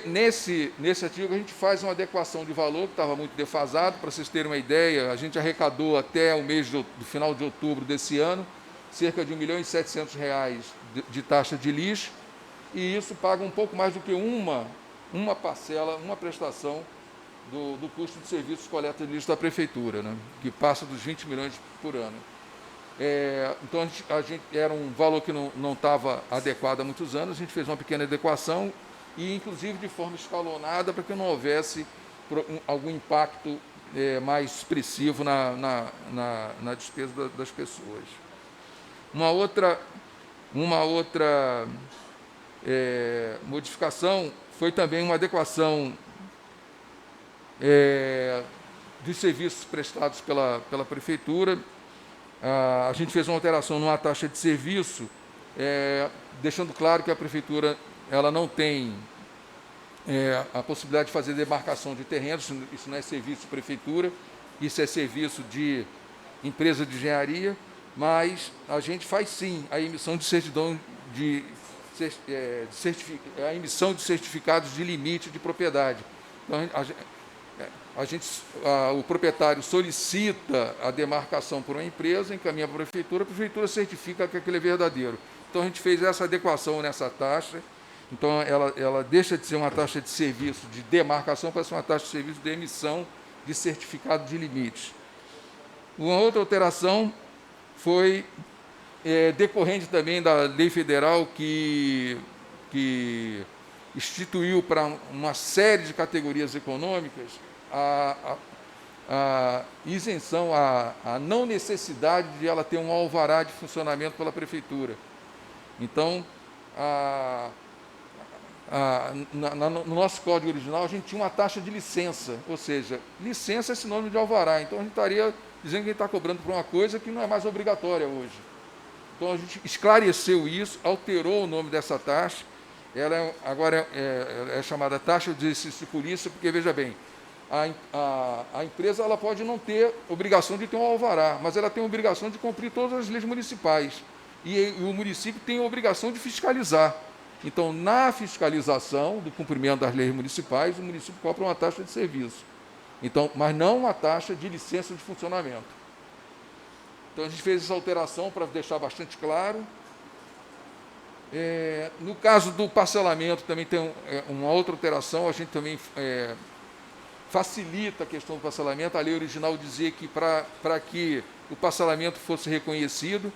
Nesse artigo, a gente faz uma adequação de valor, que estava muito defasado. Para vocês terem uma ideia, a gente arrecadou até o mês do final de outubro desse ano cerca de R$ 1.700.000 de taxa de lixo, e isso paga um pouco mais do que uma parcela, uma prestação do custo de serviços de coleta de lixo da prefeitura, né, que passa dos 20 milhões por ano. Então, a gente era um valor que não estava adequado há muitos anos, a gente fez uma pequena adequação, e inclusive de forma escalonada, para que não houvesse algum impacto mais expressivo na despesa das pessoas. Uma outra modificação foi também uma adequação dos serviços prestados pela prefeitura. A gente fez uma alteração numa taxa de serviço, deixando claro que a prefeitura ela não tem a possibilidade de fazer demarcação de terrenos. Isso não é serviço de prefeitura, isso é serviço de empresa de engenharia, mas a gente faz sim a emissão de certidão a emissão de certificados de limite de propriedade. Então, o proprietário solicita a demarcação por uma empresa, encaminha para a prefeitura certifica que aquilo é verdadeiro. Então, a gente fez essa adequação nessa taxa. Então, ela deixa de ser uma taxa de serviço de demarcação para ser uma taxa de serviço de emissão de certificado de limite. Uma outra alteração foi decorrente também da lei federal que instituiu para uma série de categorias econômicas a isenção, a não necessidade de ela ter um alvará de funcionamento pela prefeitura. Então, no nosso código original, a gente tinha uma taxa de licença, ou seja, licença é sinônimo de alvará. Então, a gente estaria dizendo que a gente está cobrando por uma coisa que não é mais obrigatória hoje. Então, a gente esclareceu isso, alterou o nome dessa taxa. Ela agora é chamada taxa de exercício de polícia, porque, veja bem, a empresa ela pode não ter obrigação de ter um alvará, mas ela tem a obrigação de cumprir todas as leis municipais. E o município tem a obrigação de fiscalizar. Então, na fiscalização do cumprimento das leis municipais, o município cobra uma taxa de serviço. Então, mas não uma taxa de licença de funcionamento. Então, a gente fez essa alteração para deixar bastante claro. No caso do parcelamento, também tem uma outra alteração, a gente também facilita a questão do parcelamento. A lei original dizia que para que o parcelamento fosse reconhecido,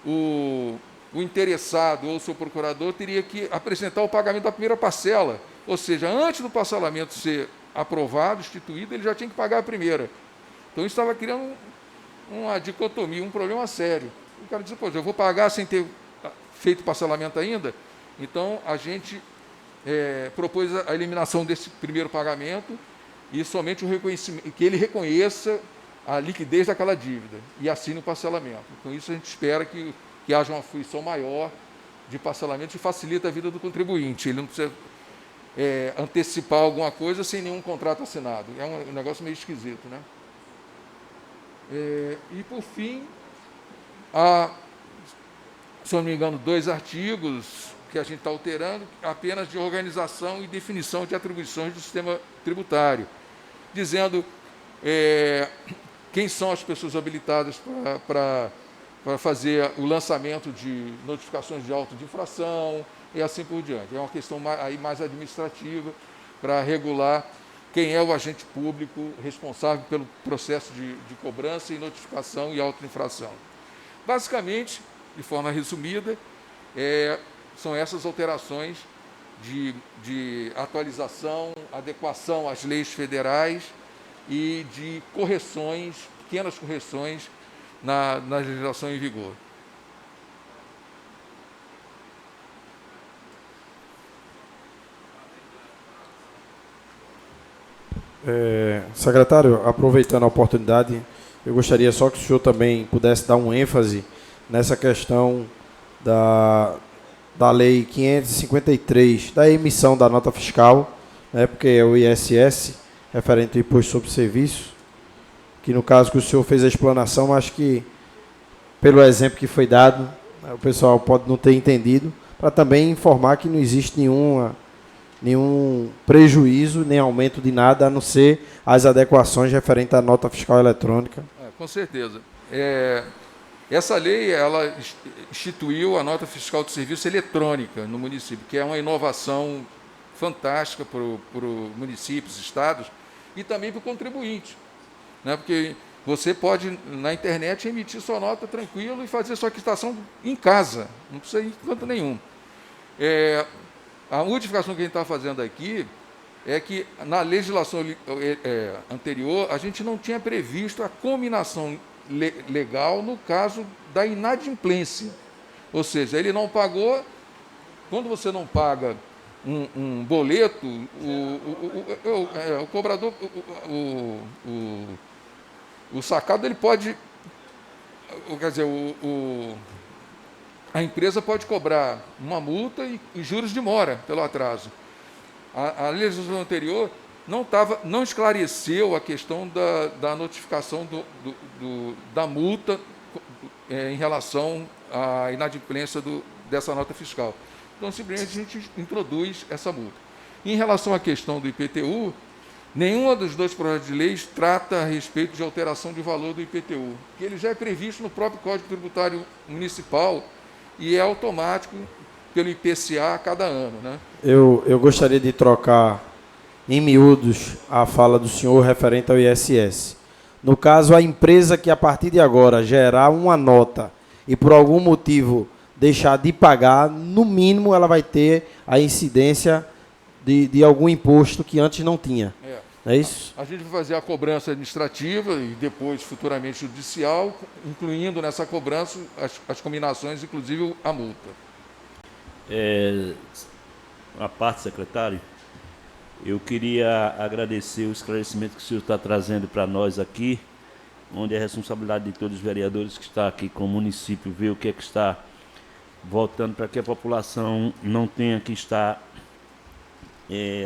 o interessado ou o seu procurador teria que apresentar o pagamento da primeira parcela, ou seja, antes do parcelamento ser aprovado, instituído, ele já tinha que pagar a primeira. Então, isso estava criando uma dicotomia, um problema sério. O cara disse, eu vou pagar sem ter feito parcelamento ainda? Então, a gente propôs a eliminação desse primeiro pagamento e somente o reconhecimento, que ele reconheça a liquidez daquela dívida e assine o parcelamento. Com isso, a gente espera que haja uma fruição maior de parcelamento e facilita a vida do contribuinte. Ele não precisa antecipar alguma coisa sem nenhum contrato assinado. É um negócio meio esquisito, né? E, por fim, se não me engano, 2 artigos que a gente está alterando, apenas de organização e definição de atribuições do sistema tributário, dizendo quem são as pessoas habilitadas para fazer o lançamento de notificações de auto de infração e assim por diante. É uma questão mais administrativa para regular quem é o agente público responsável pelo processo de cobrança e notificação e auto de infração. Basicamente, de forma resumida, são essas alterações de atualização, adequação às leis federais e de correções, pequenas correções na legislação em vigor. Secretário, aproveitando a oportunidade, eu gostaria só que o senhor também pudesse dar um ênfase nessa questão da Lei 553, da emissão da nota fiscal, né, porque é o ISS, referente ao Imposto sobre Serviço, que no caso que o senhor fez a explanação, acho que, pelo exemplo que foi dado, o pessoal pode não ter entendido, para também informar que não existe nenhum prejuízo, nem aumento de nada, a não ser as adequações referentes à nota fiscal eletrônica. Com certeza. Essa lei, ela instituiu a nota fiscal de serviço eletrônica no município, que é uma inovação fantástica para os municípios, estados, e também para o contribuinte, né? Porque você pode, na internet, emitir sua nota tranquilo e fazer sua quitação em casa, não precisa ir em canto nenhum. A modificação que a gente está fazendo aqui é que, na legislação anterior, a gente não tinha previsto a cominação legal no caso da inadimplência. Ou seja, ele não pagou, quando você não paga um boleto, o cobrador, o sacado, ele pode, quer dizer, a empresa pode cobrar uma multa e juros de mora pelo atraso. A legislação anterior não esclareceu a questão da notificação da multa em relação à inadimplência dessa nota fiscal. Então, simplesmente, a gente introduz essa multa. Em relação à questão do IPTU, nenhuma dos 2 projetos de leis trata a respeito de alteração de valor do IPTU, que ele já é previsto no próprio Código Tributário Municipal e é automático pelo IPCA a cada ano, né? Eu gostaria de trocar em miúdos a fala do senhor referente ao ISS. No caso, a empresa que a partir de agora gerar uma nota e por algum motivo deixar de pagar, no mínimo ela vai ter a incidência de algum imposto que antes não tinha. É isso? A gente vai fazer a cobrança administrativa e depois, futuramente, judicial, incluindo nessa cobrança as combinações, inclusive a multa. A parte, secretário, eu queria agradecer o esclarecimento que o senhor está trazendo para nós aqui, onde é a responsabilidade de todos os vereadores que estão aqui com o município, ver o que é que está voltando para que a população não tenha que estar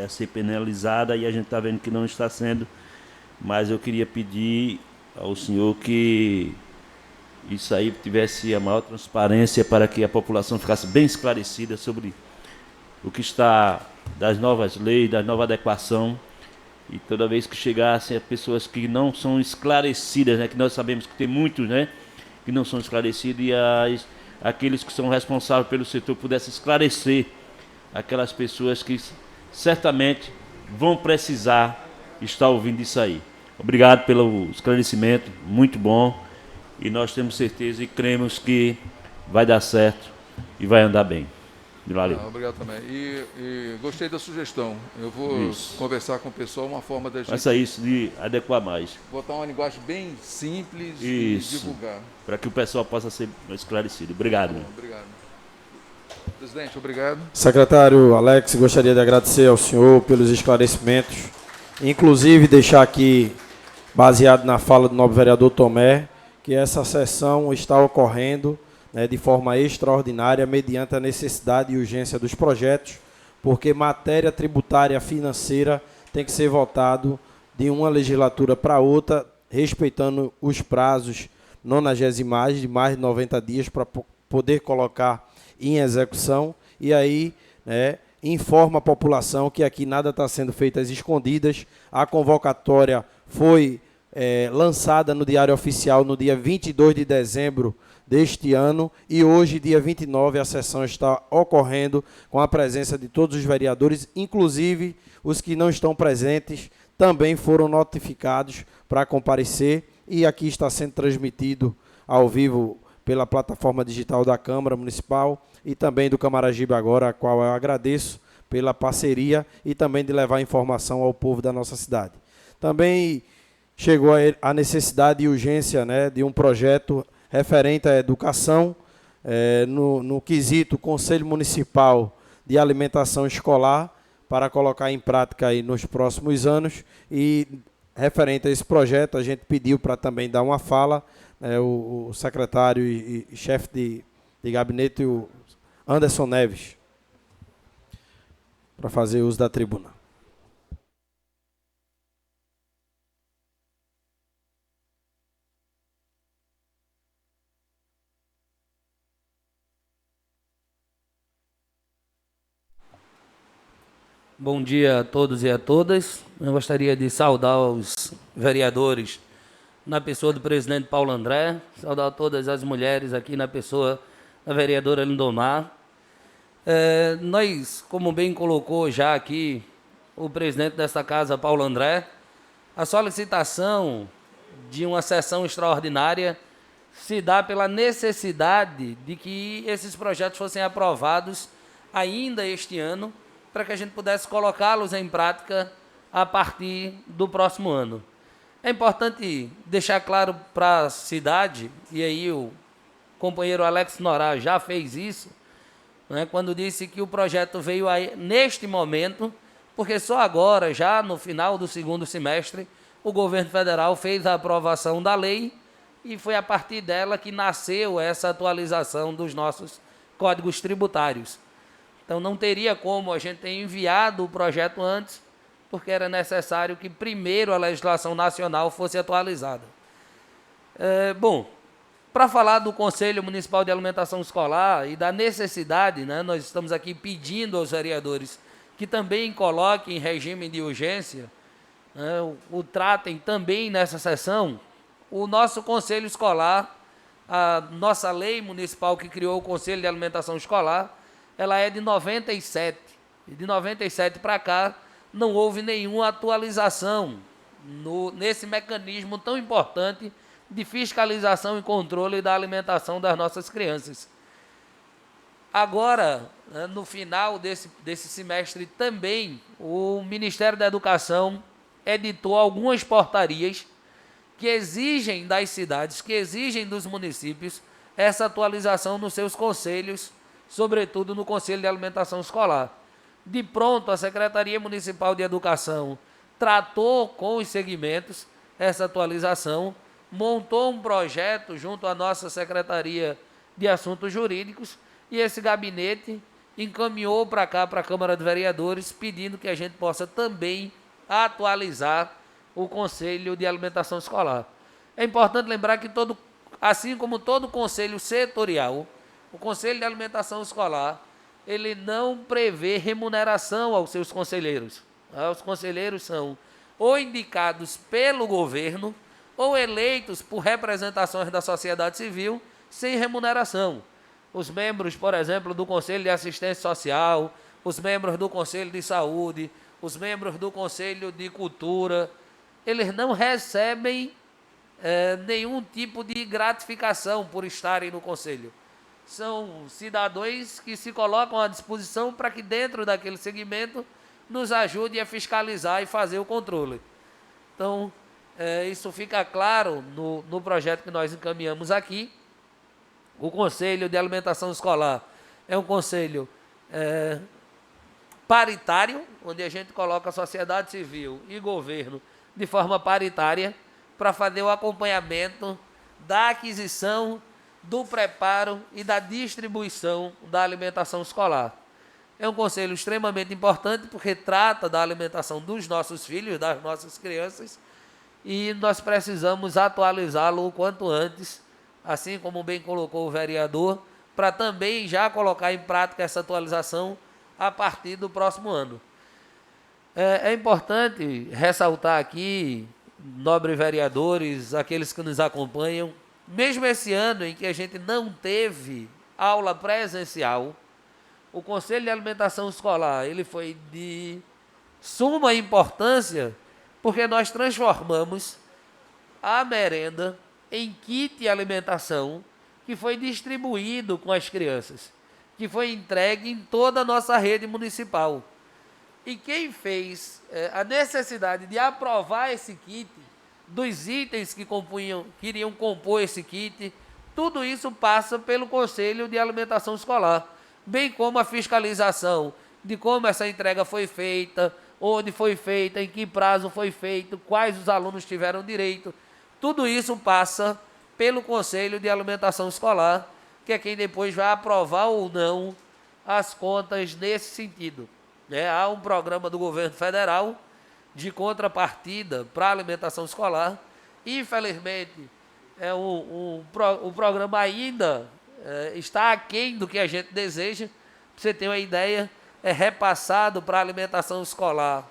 a ser penalizada, e a gente está vendo que não está sendo, mas eu queria pedir ao senhor que isso aí tivesse a maior transparência para que a população ficasse bem esclarecida sobre o que está das novas leis, da nova adequação, e toda vez que chegassem pessoas que não são esclarecidas, né, que nós sabemos que tem muitos, né, que não são esclarecidos, e aqueles que são responsáveis pelo setor pudessem esclarecer aquelas pessoas que certamente vão precisar estar ouvindo isso aí. Obrigado pelo esclarecimento, muito bom, e nós temos certeza e cremos que vai dar certo e vai andar bem. Valeu. Obrigado também. E gostei da sugestão. Eu vou conversar com o pessoal, uma forma da gente... Faça isso de adequar mais. Botar uma linguagem bem simples Isso, e divulgar. para que o pessoal possa ser esclarecido. Obrigado. Meu. Obrigado. Presidente, obrigado. Secretário Alex, gostaria de agradecer ao senhor pelos esclarecimentos, inclusive deixar aqui, baseado na fala do nobre vereador Tomé, que essa sessão está ocorrendo, né, de forma extraordinária, mediante a necessidade e urgência dos projetos, porque matéria tributária financeira tem que ser votado de uma legislatura para outra, respeitando os prazos nonagesimais de mais de 90 dias para poder colocar em execução, e aí, né, informa a população que aqui nada está sendo feito às escondidas. A convocatória foi lançada no Diário Oficial no dia 22 de dezembro deste ano, e hoje, dia 29, a sessão está ocorrendo com a presença de todos os vereadores, inclusive os que não estão presentes também foram notificados para comparecer, e aqui está sendo transmitido ao vivo pela plataforma digital da Câmara Municipal e também do Camaragibe Agora, a qual eu agradeço pela parceria e também de levar informação ao povo da nossa cidade. Também chegou a necessidade e urgência, né, de um projeto referente à educação, no quesito Conselho Municipal de Alimentação Escolar, para colocar em prática aí nos próximos anos, e referente a esse projeto, a gente pediu para também dar uma fala, o secretário e chefe de gabinete, o Anderson Neves, para fazer uso da tribuna. Bom dia a todos e a todas. Eu gostaria de saudar os vereadores na pessoa do presidente Paulo André, saudar todas as mulheres aqui na pessoa da vereadora Lindomar. Nós, como bem colocou já aqui o presidente desta casa, Paulo André, a solicitação de uma sessão extraordinária se dá pela necessidade de que esses projetos fossem aprovados ainda este ano, para que a gente pudesse colocá-los em prática a partir do próximo ano. É importante deixar claro para a cidade, e aí o companheiro Alex Norá já fez isso, né, quando disse que o projeto veio aí neste momento, porque só agora, já no final do segundo semestre, o governo federal fez a aprovação da lei e foi a partir dela que nasceu essa atualização dos nossos códigos tributários. Então, não teria como a gente ter enviado o projeto antes, porque era necessário que primeiro a legislação nacional fosse atualizada. Bom, para falar do Conselho Municipal de Alimentação Escolar e da necessidade, né, nós estamos aqui pedindo aos vereadores que também coloquem em regime de urgência, né, o tratem também nessa sessão, o nosso Conselho Escolar, a nossa lei municipal que criou o Conselho de Alimentação Escolar, ela é de 97, e de 97 para cá não houve nenhuma atualização nesse mecanismo tão importante de fiscalização e controle da alimentação das nossas crianças. Agora, no final desse semestre também, o Ministério da Educação editou algumas portarias que exigem das cidades, que exigem dos municípios, essa atualização nos seus conselhos, sobretudo no Conselho de Alimentação Escolar. De pronto, a Secretaria Municipal de Educação tratou com os segmentos essa atualização, montou um projeto junto à nossa Secretaria de Assuntos Jurídicos, e esse gabinete encaminhou para cá, para a Câmara de Vereadores, pedindo que a gente possa também atualizar o Conselho de Alimentação Escolar. É importante lembrar que, assim como todo conselho setorial, o Conselho de Alimentação Escolar, ele não prevê remuneração aos seus conselheiros. Os conselheiros são ou indicados pelo governo ou eleitos por representações da sociedade civil sem remuneração. os membros, por exemplo, do Conselho de Assistência Social, os membros do Conselho de Saúde, os membros do Conselho de Cultura, eles não recebem nenhum tipo de gratificação por estarem no Conselho. São cidadãos que se colocam à disposição para que dentro daquele segmento nos ajude a fiscalizar e fazer o controle. Então, isso fica claro no projeto que nós encaminhamos aqui. O Conselho de Alimentação Escolar é um conselho paritário, onde a gente coloca a sociedade civil e governo de forma paritária para fazer o acompanhamento da aquisição, do preparo e da distribuição da alimentação escolar. É um conselho extremamente importante porque trata da alimentação dos nossos filhos, das nossas crianças, e nós precisamos atualizá-lo o quanto antes, assim como bem colocou o vereador, para também já colocar em prática essa atualização a partir do próximo ano. É importante ressaltar aqui, nobres vereadores, aqueles que nos acompanham, mesmo esse ano em que a gente não teve aula presencial, o Conselho de Alimentação Escolar ele foi de suma importância porque nós transformamos a merenda em kit de alimentação que foi distribuído com as crianças, que foi entregue em toda a nossa rede municipal. E quem fez a necessidade de aprovar esse kit, dos itens que iriam compor esse kit, tudo isso passa pelo Conselho de Alimentação Escolar, bem como a fiscalização de como essa entrega foi feita, onde foi feita, em que prazo foi feito, quais os alunos tiveram direito. Tudo isso passa pelo Conselho de Alimentação Escolar, que é quem depois vai aprovar ou não as contas nesse sentido. Há um programa do governo federal de contrapartida para a alimentação escolar. Infelizmente, o programa ainda está aquém do que a gente deseja. Para você ter uma ideia, é repassado para a alimentação escolar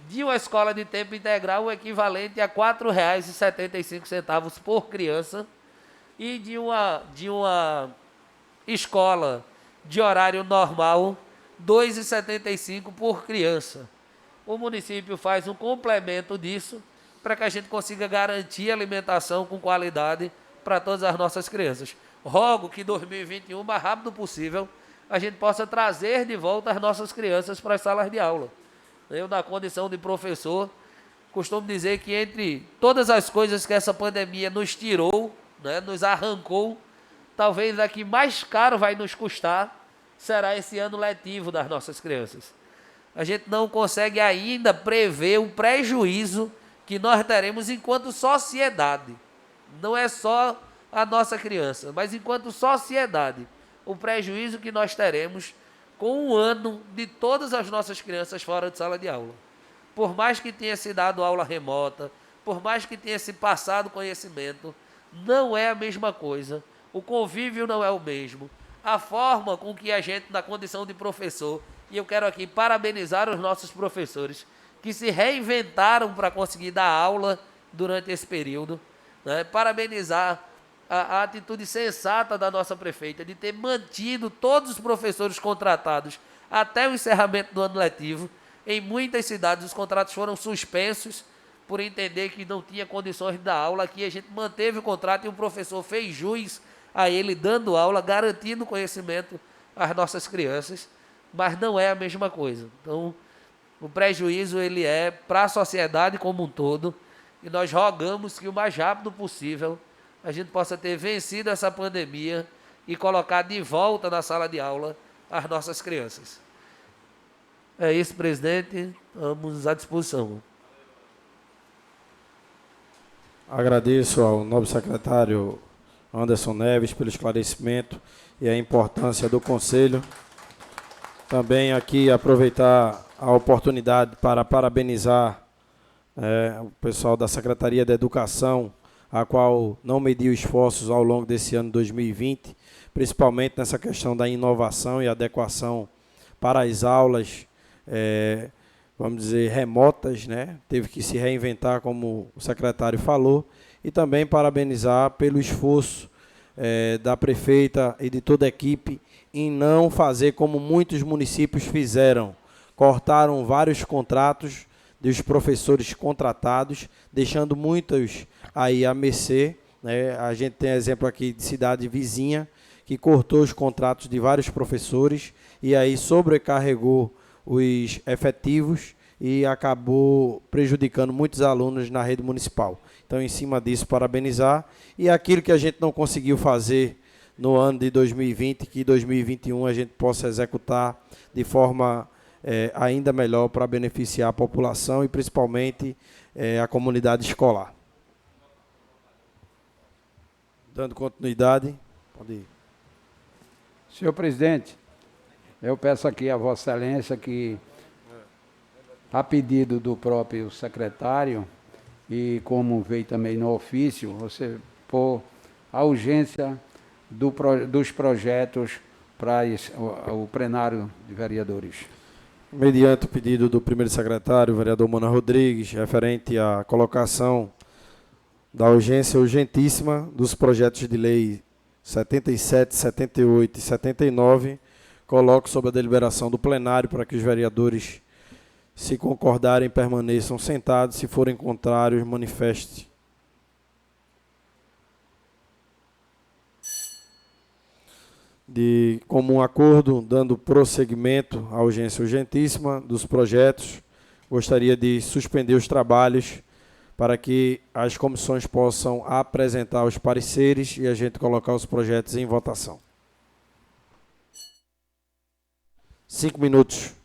de uma escola de tempo integral o equivalente a R$ 4,75 por criança, e de uma escola de horário normal, R$ 2,75 por criança. O município faz um complemento disso para que a gente consiga garantir alimentação com qualidade para todas as nossas crianças. Rogo que em 2021, o mais rápido possível, a gente possa trazer de volta as nossas crianças para as salas de aula. Eu, na condição de professor, costumo dizer que entre todas as coisas que essa pandemia nos tirou, nos arrancou, talvez a que mais caro vai nos custar será esse ano letivo das nossas crianças. A gente não consegue ainda prever o prejuízo que nós teremos enquanto sociedade. Não é só a nossa criança, mas enquanto sociedade, o prejuízo que nós teremos com um ano de todas as nossas crianças fora de sala de aula. Por mais que tenha se dado aula remota, por mais que tenha se passado conhecimento, não é a mesma coisa. O convívio não é o mesmo. A forma com que a gente, na condição de professor, e eu quero aqui parabenizar os nossos professores que se reinventaram para conseguir dar aula durante esse período, parabenizar a atitude sensata da nossa prefeita de ter mantido todos os professores contratados até o encerramento do ano letivo. Em muitas cidades os contratos foram suspensos por entender que não tinha condições de dar aula. Aqui a gente manteve o contrato e o professor fez jus a ele dando aula, garantindo conhecimento às nossas crianças, mas não é a mesma coisa. Então, o prejuízo ele é para a sociedade como um todo, e nós rogamos que o mais rápido possível a gente possa ter vencido essa pandemia e colocar de volta na sala de aula as nossas crianças. É isso, presidente. Estamos à disposição. Agradeço ao nobre secretário Anderson Neves pelo esclarecimento e a importância do Conselho. Também aqui aproveitar a oportunidade para parabenizar o pessoal da Secretaria da Educação, a qual não mediu esforços ao longo desse ano 2020, principalmente nessa questão da inovação e adequação para as aulas, vamos dizer, remotas, Teve que se reinventar, como o secretário falou, e também parabenizar pelo esforço da prefeita e de toda a equipe em não fazer como muitos municípios fizeram. Cortaram vários contratos dos professores contratados, deixando muitos aí a mercê, né? A gente tem exemplo aqui de cidade vizinha, que cortou os contratos de vários professores e aí sobrecarregou os efetivos e acabou prejudicando muitos alunos na rede municipal. Então, em cima disso, parabenizar. E aquilo que a gente não conseguiu fazer no ano de 2020, que 2021 a gente possa executar de forma ainda melhor para beneficiar a população e principalmente a comunidade escolar. Dando continuidade, pode ir. Senhor presidente, eu peço aqui a Vossa Excelência que, a pedido do próprio secretário, e como veio também no ofício, você pôr a urgência dos projetos para o plenário de vereadores. Mediante o pedido do primeiro secretário, o vereador Mona Rodrigues, referente à colocação da urgência urgentíssima dos projetos de lei 77, 78 e 79, coloco sob a deliberação do plenário para que os vereadores, se concordarem, permaneçam sentados, se forem contrários, manifeste. De comum acordo, dando prosseguimento à urgência urgentíssima dos projetos, gostaria de suspender os trabalhos para que as comissões possam apresentar os pareceres e a gente colocar os projetos em votação. 5 minutos.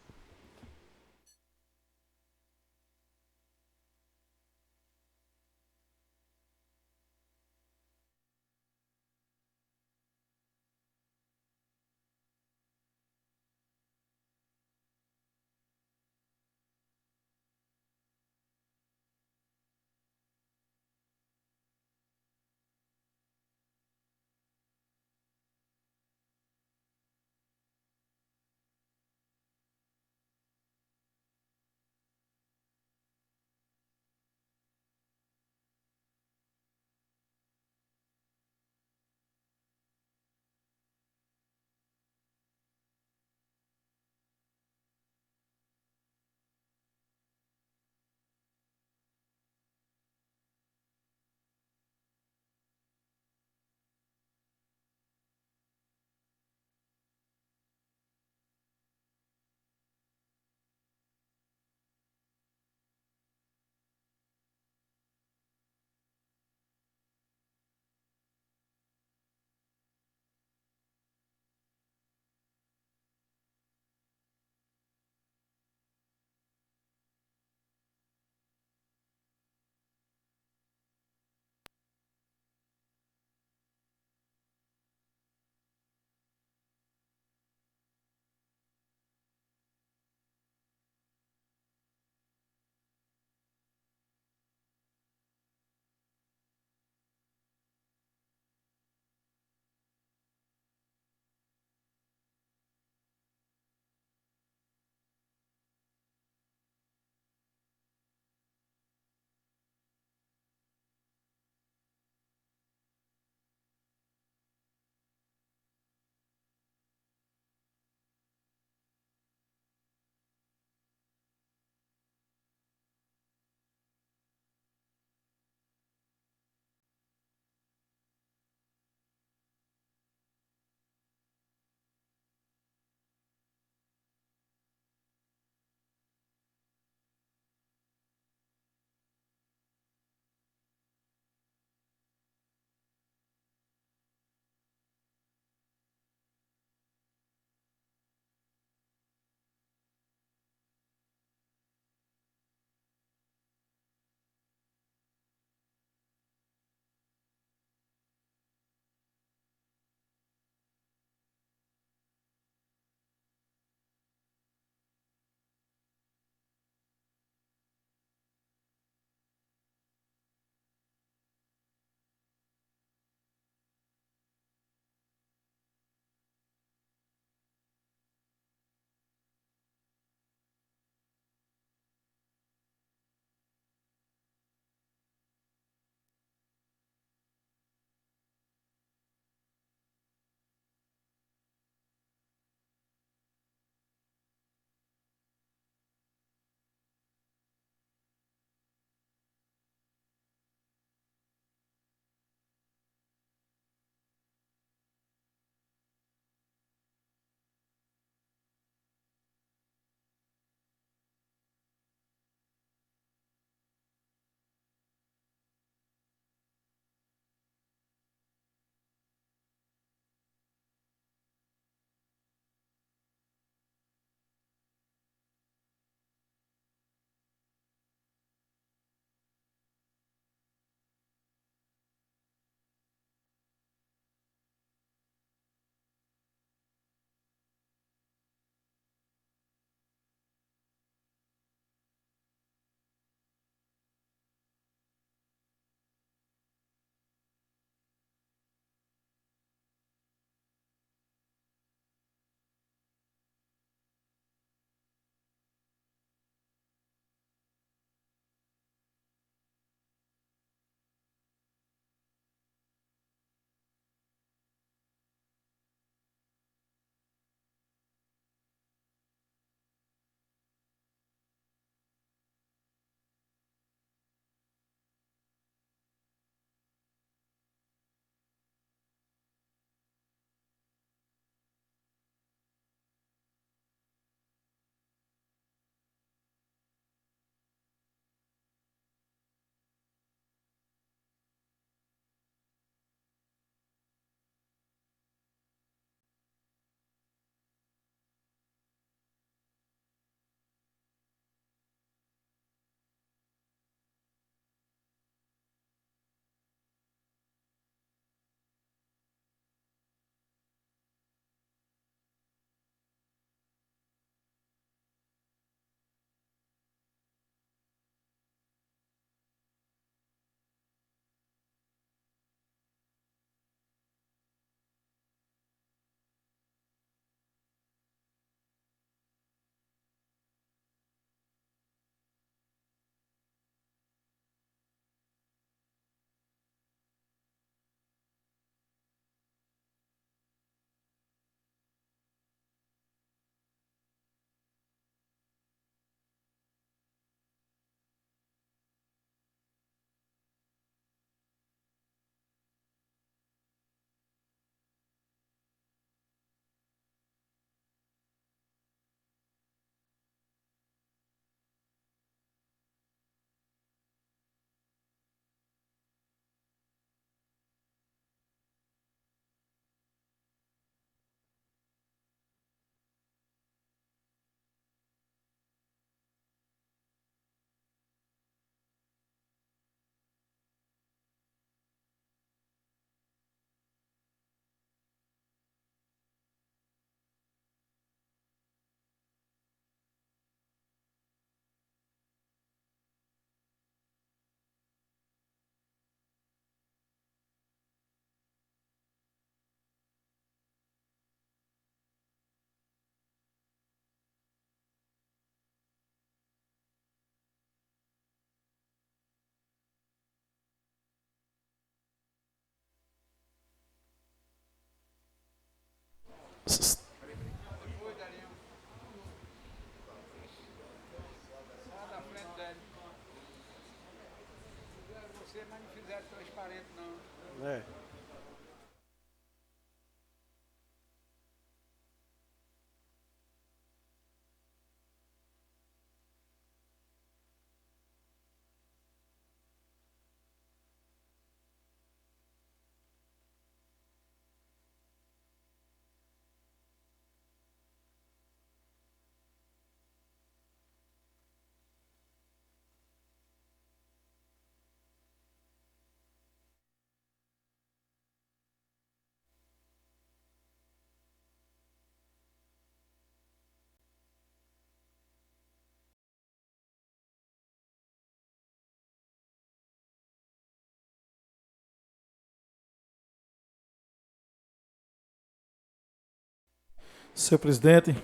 Senhor presidente,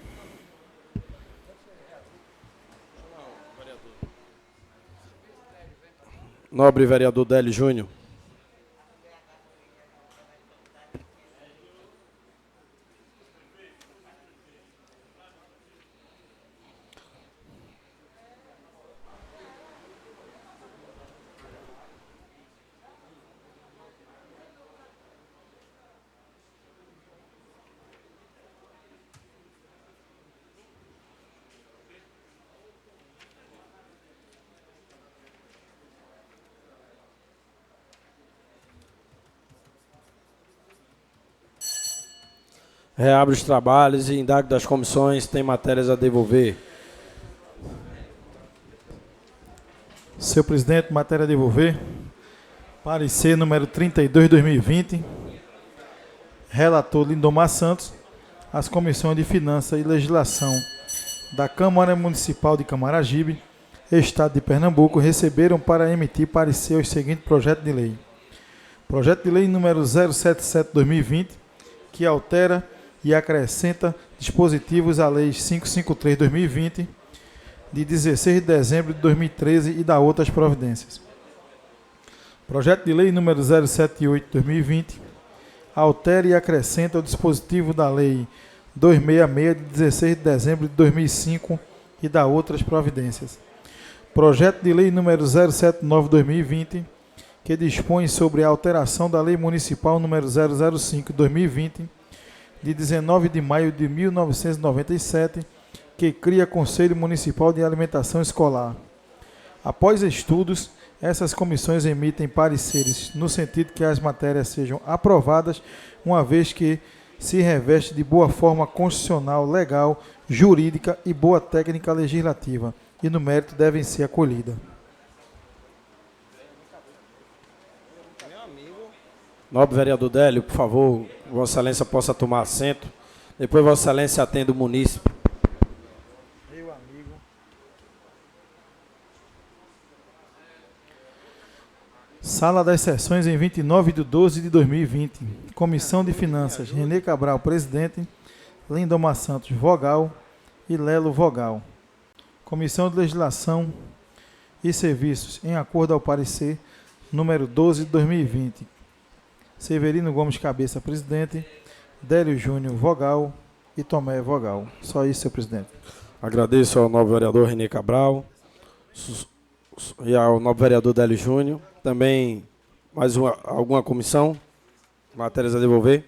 nobre vereador Délio Júnior. Reabre os trabalhos e indago das comissões, tem matérias a devolver. senhor presidente, matéria a devolver. Parecer número 32/2020. Relator Lindomar Santos. As comissões de Finanças e Legislação da Câmara Municipal de Camaragibe, Estado de Pernambuco, receberam para emitir parecer aos seguintes projetos de lei. Projeto de lei número 077/2020, que altera e acrescenta dispositivos à Lei 553/2020, de 16 de dezembro de 2013 e da outras providências. Projeto de lei número 078/2020, altera e acrescenta o dispositivo da Lei 266, de 16 de dezembro de 2005 e da outras providências. Projeto de lei número 079/2020, que dispõe sobre a alteração da Lei Municipal número 005/2020, de 19 de maio de 1997, que cria Conselho Municipal de Alimentação Escolar. Após estudos, essas comissões emitem pareceres no sentido que as matérias sejam aprovadas, uma vez que se reveste de boa forma constitucional, legal, jurídica e boa técnica legislativa, e no mérito devem ser acolhidas. Nobre vereador Délio, por favor, Vossa Excelência possa tomar assento. Depois Vossa Excelência atende o munícipe. Meu amigo. Sala das Sessões em 29/12/2020. Comissão de Finanças, Renê Cabral, presidente, Lindomar Santos, vogal, e Lelo, vogal. Comissão de Legislação e Serviços, em acordo ao parecer número 12/2020. Severino Gomes Cabeça, presidente, Délio Júnior, vogal, e Tomé, vogal. Só isso, senhor presidente. Agradeço ao nobre vereador Renê Cabral e ao nobre vereador Délio Júnior. Também mais alguma comissão? Matérias a devolver?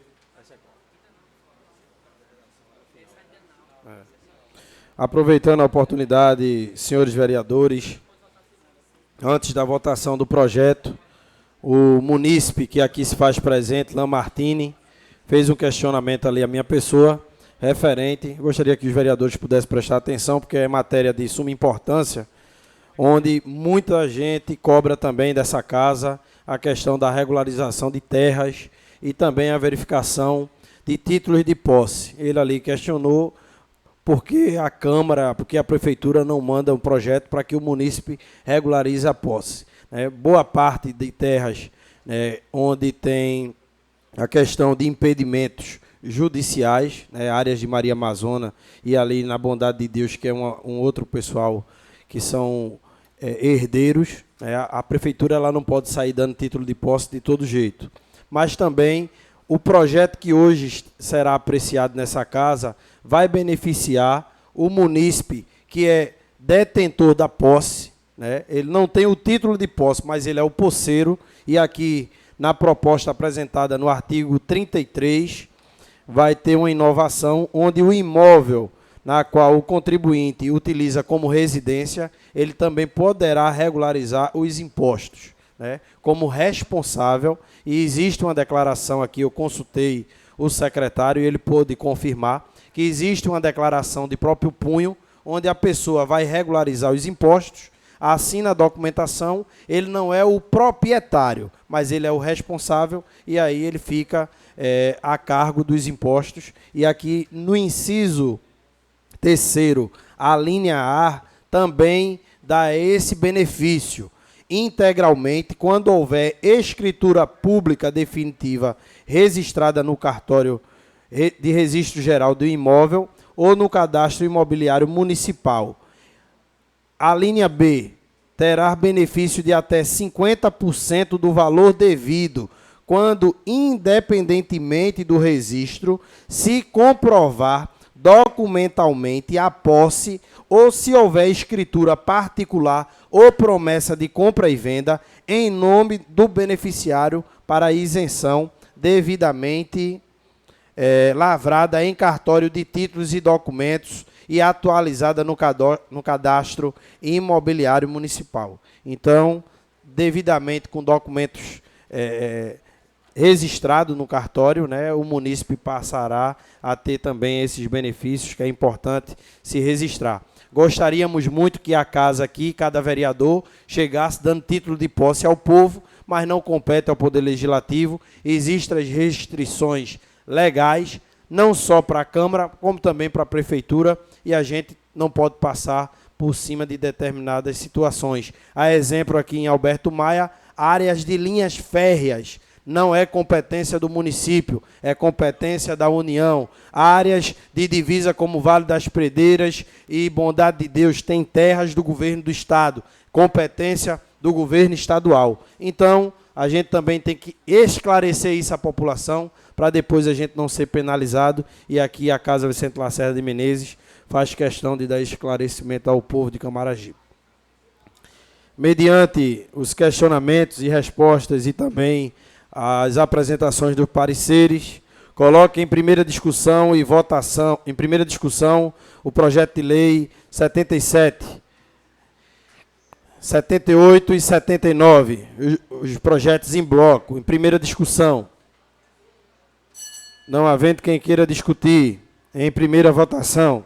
Aproveitando a oportunidade, senhores vereadores, antes da votação do projeto, o munícipe que aqui se faz presente, Lamartine, fez um questionamento ali à minha pessoa, referente. Gostaria que os vereadores pudessem prestar atenção, porque é matéria de suma importância, onde muita gente cobra também dessa casa a questão da regularização de terras e também a verificação de títulos de posse. Ele ali questionou porque a Câmara, porque a Prefeitura não manda um projeto para que o munícipe regularize a posse. Boa parte de terras, onde tem a questão de impedimentos judiciais, áreas de Maria Amazônia e ali na Bondade de Deus, que é um outro pessoal que são herdeiros, a Prefeitura ela não pode sair dando título de posse de todo jeito. Mas também o projeto que hoje será apreciado nessa casa vai beneficiar o munícipe que é detentor da posse, né? Ele não tem o título de posse, mas ele é o posseiro, e aqui na proposta apresentada no artigo 33, vai ter uma inovação onde o imóvel na qual o contribuinte utiliza como residência, ele também poderá regularizar os impostos, né, como responsável, e existe uma declaração aqui, eu consultei o secretário e ele pôde confirmar que existe uma declaração de próprio punho, onde a pessoa vai regularizar os impostos, assina a documentação, ele não é o proprietário, mas ele é o responsável, e aí ele fica a cargo dos impostos. E aqui no inciso 3º, a linha A também dá esse benefício integralmente quando houver escritura pública definitiva registrada no cartório de registro geral do imóvel ou no cadastro imobiliário municipal. A linha B terá benefício de até 50% do valor devido, quando, independentemente do registro, se comprovar documentalmente a posse ou se houver escritura particular ou promessa de compra e venda em nome do beneficiário para isenção devidamente lavrada em cartório de títulos e documentos e atualizada no cadastro imobiliário municipal. Então, devidamente com documentos registrado no cartório, né, o munícipe passará a ter também esses benefícios, que é importante se registrar. Gostaríamos muito que a casa aqui, cada vereador, chegasse dando título de posse ao povo, mas não compete ao Poder Legislativo. Existem as restrições legais, não só para a Câmara, como também para a Prefeitura, e a gente não pode passar por cima de determinadas situações. A exemplo aqui em Alberto Maia, áreas de linhas férreas, não é competência do município, é competência da União. Áreas de divisa como Vale das Predeiras e Bondade de Deus tem terras do governo do Estado, competência do governo estadual. Então, a gente também tem que esclarecer isso à população, para depois a gente não ser penalizado, e aqui a Casa Vicente Lacerda de Menezes faz questão de dar esclarecimento ao povo de Camaragibe. Mediante os questionamentos e respostas e também as apresentações dos pareceres, coloque em primeira discussão e votação, em primeira discussão, o projeto de lei 77, 78 e 79, os projetos em bloco, em primeira discussão. Não havendo quem queira discutir, em primeira votação.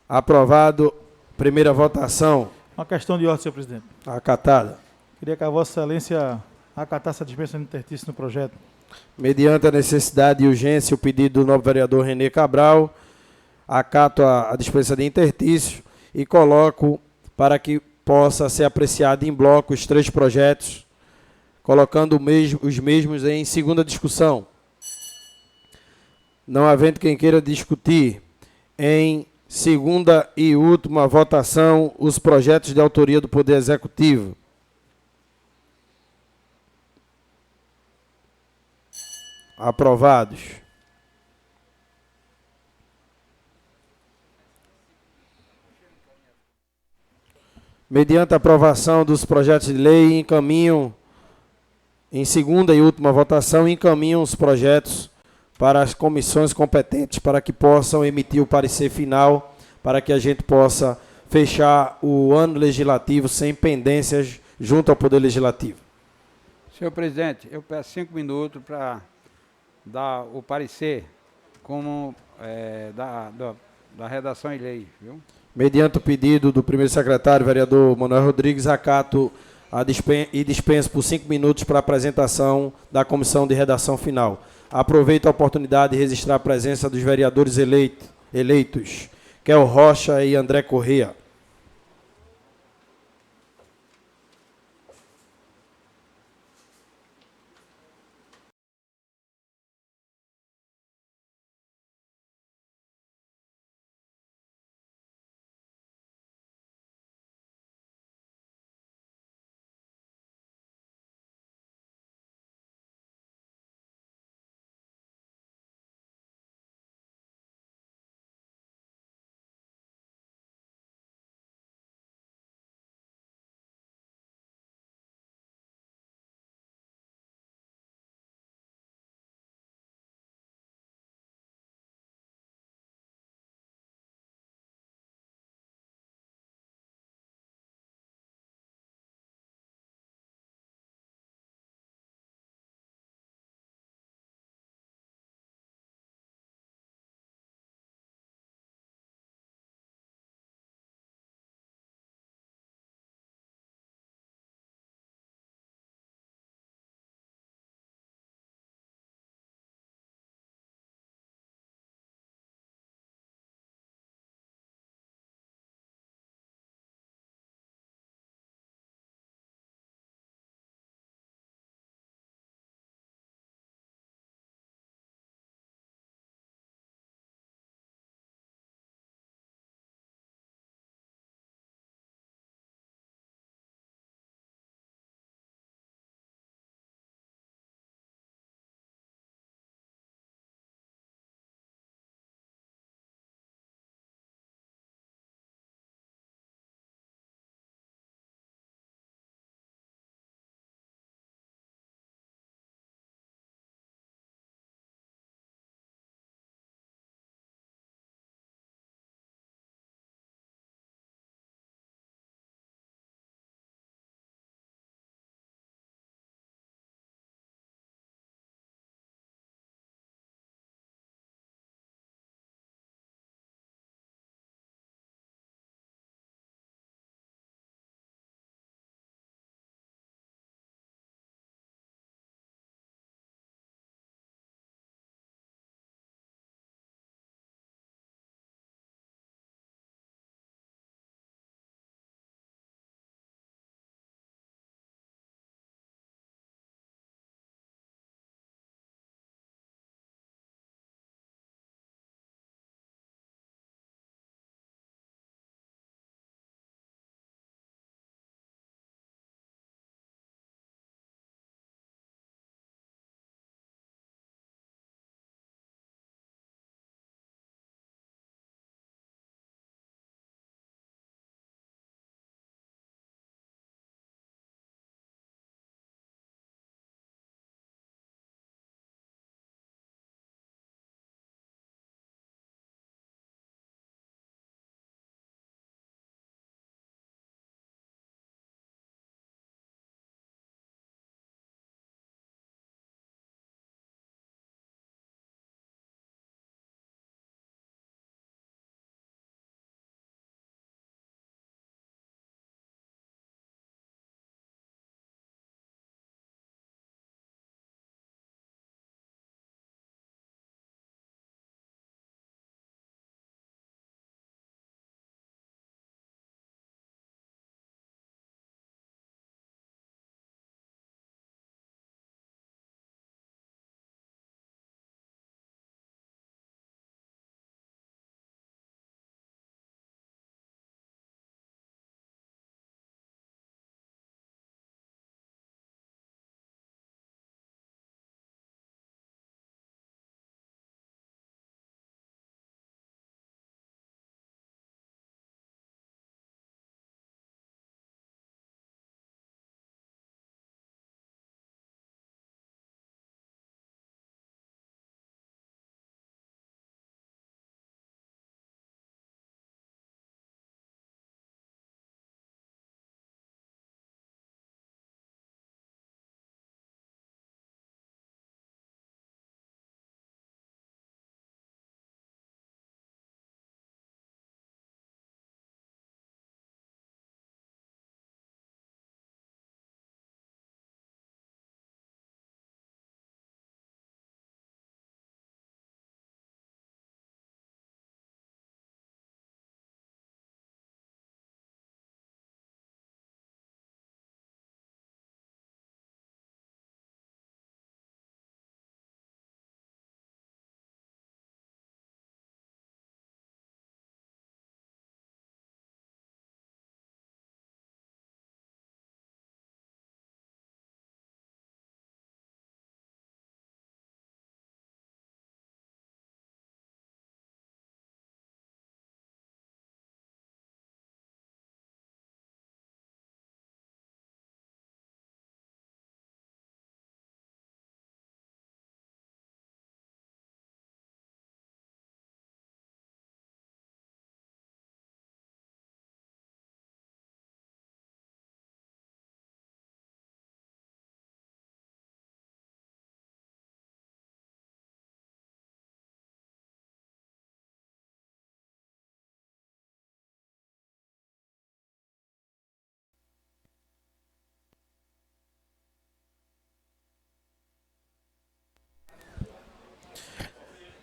Aprovado, primeira votação. Uma questão de ordem, senhor presidente. Acatada. Queria que a Vossa Excelência acatasse a dispensa de intertício no projeto. Mediante a necessidade e urgência, o pedido do novo vereador Renê Cabral, acato a dispensa de intertício e coloco para que possa ser apreciado em bloco os 3 projetos, colocando os mesmos em segunda discussão. Não havendo quem queira discutir, em segunda e última votação, os projetos de autoria do Poder Executivo. Aprovados. Mediante a aprovação dos projetos de lei, encaminham, em segunda e última votação, encaminham os projetos para as comissões competentes, para que possam emitir o parecer final, para que a gente possa fechar o ano legislativo sem pendências junto ao Poder Legislativo. Senhor presidente, eu peço 5 minutos para dar o parecer como da redação em lei, viu? Mediante o pedido do primeiro secretário, vereador Manuel Rodrigues, acato e dispenso por 5 minutos para a apresentação da comissão de redação final. Aproveito a oportunidade de registrar a presença dos vereadores eleitos, Kel Rocha e André Corrêa.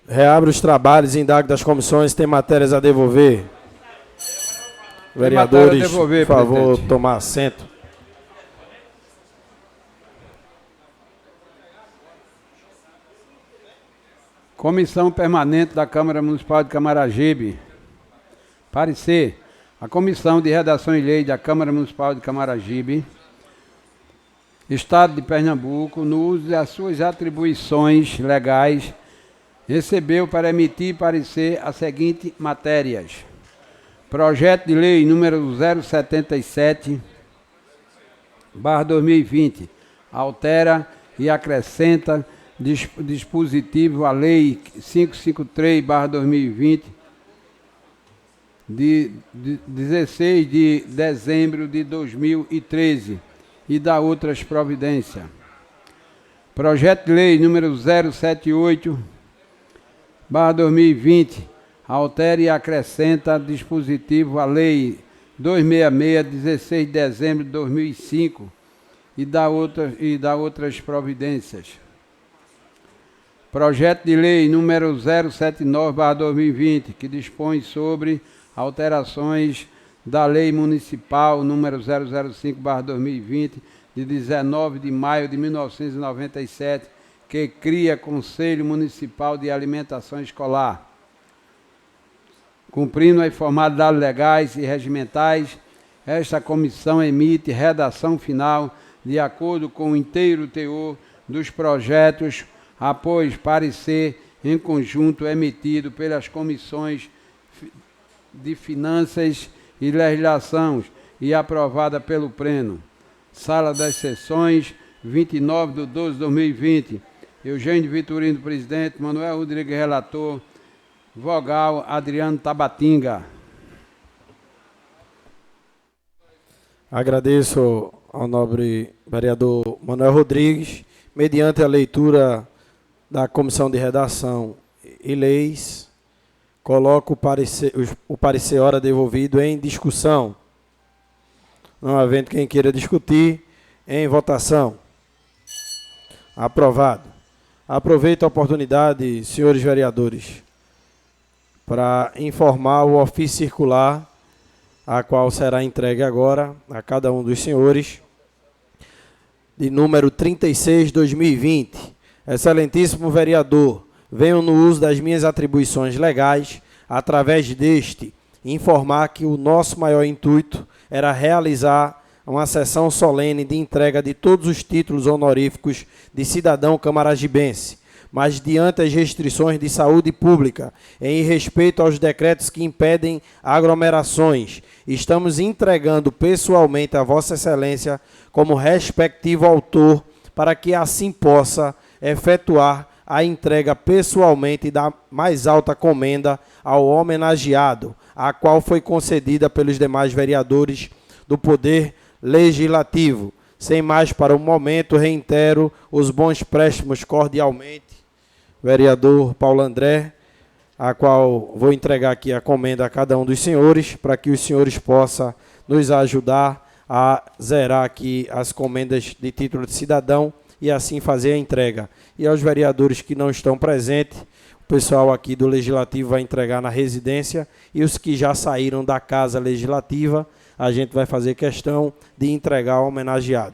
Reabre os trabalhos e indague das comissões. Tem matérias a devolver. Vereadores, por favor, presidente. tomar assento. Comissão Permanente da Câmara Municipal de Camaragibe. Parecer. A Comissão de Redação e Lei da Câmara Municipal de Camaragibe, Estado de Pernambuco, no uso das suas atribuições legais, recebeu para emitir parecer as seguintes matérias. Projeto de Lei número 077/2020, altera e acrescenta dispositivo à Lei 553/2020, de 16 de dezembro de 2013, e da outras providências. Projeto de Lei número 078/2020, altera e acrescenta dispositivo à Lei 266, 16 de dezembro de 2005, e da outras providências. Projeto de Lei número 079/2020, que dispõe sobre alterações da Lei Municipal número 005/2020, de 19 de maio de 1997, que cria Conselho Municipal de Alimentação Escolar. Cumprindo as formalidades legais e regimentais, esta comissão emite redação final de acordo com o inteiro teor dos projetos, após parecer em conjunto emitido pelas comissões de Finanças e Legislação e aprovada pelo Pleno. Sala das Sessões, 29/12/2020. Eugênio Vitorino, presidente. Manuel Rodrigues, relator. Vogal, Adriano Tabatinga. Agradeço ao nobre vereador Manuel Rodrigues. Mediante a leitura da Comissão de Redação e Leis, coloco o parecer ora devolvido em discussão. Não havendo quem queira discutir, em votação. Aprovado. Aproveito a oportunidade, senhores vereadores, para informar o ofício circular, a qual será entregue agora a cada um dos senhores, de número 36/2020. Excelentíssimo vereador, venho no uso das minhas atribuições legais, através deste, informar que o nosso maior intuito era realizar uma sessão solene de entrega de todos os títulos honoríficos de cidadão camaragibense, mas diante as restrições de saúde pública, em respeito aos decretos que impedem aglomerações, estamos entregando pessoalmente a Vossa Excelência como respectivo autor, para que assim possa efetuar a entrega pessoalmente da mais alta comenda ao homenageado, a qual foi concedida pelos demais vereadores do Poder Legislativo. Sem mais para o momento, reitero os bons préstimos cordialmente, vereador Paulo André, a qual vou entregar aqui a comenda a cada um dos senhores, para que os senhores possam nos ajudar a zerar aqui as comendas de título de cidadão e assim fazer a entrega. E aos vereadores que não estão presentes, o pessoal aqui do Legislativo vai entregar na residência, e os que já saíram da Casa Legislativa, a gente vai fazer questão de entregar ao homenageado.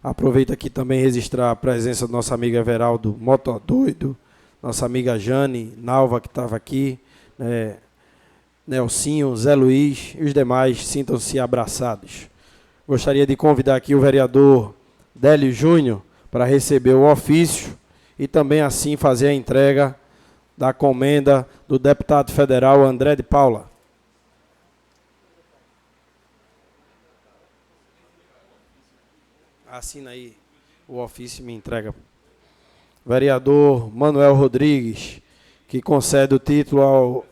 Aproveito aqui também registrar a presença do nosso amigo Everaldo Motodoido, nossa amiga Jane, Nalva, que estava aqui, Nelsinho, Zé Luiz e os demais, sintam-se abraçados. Gostaria de convidar aqui o vereador Délio Júnior para receber o ofício e também assim fazer a entrega da comenda do deputado federal André de Paula. Assina aí o ofício e me entrega. Vereador Manuel Rodrigues, que concede o título ao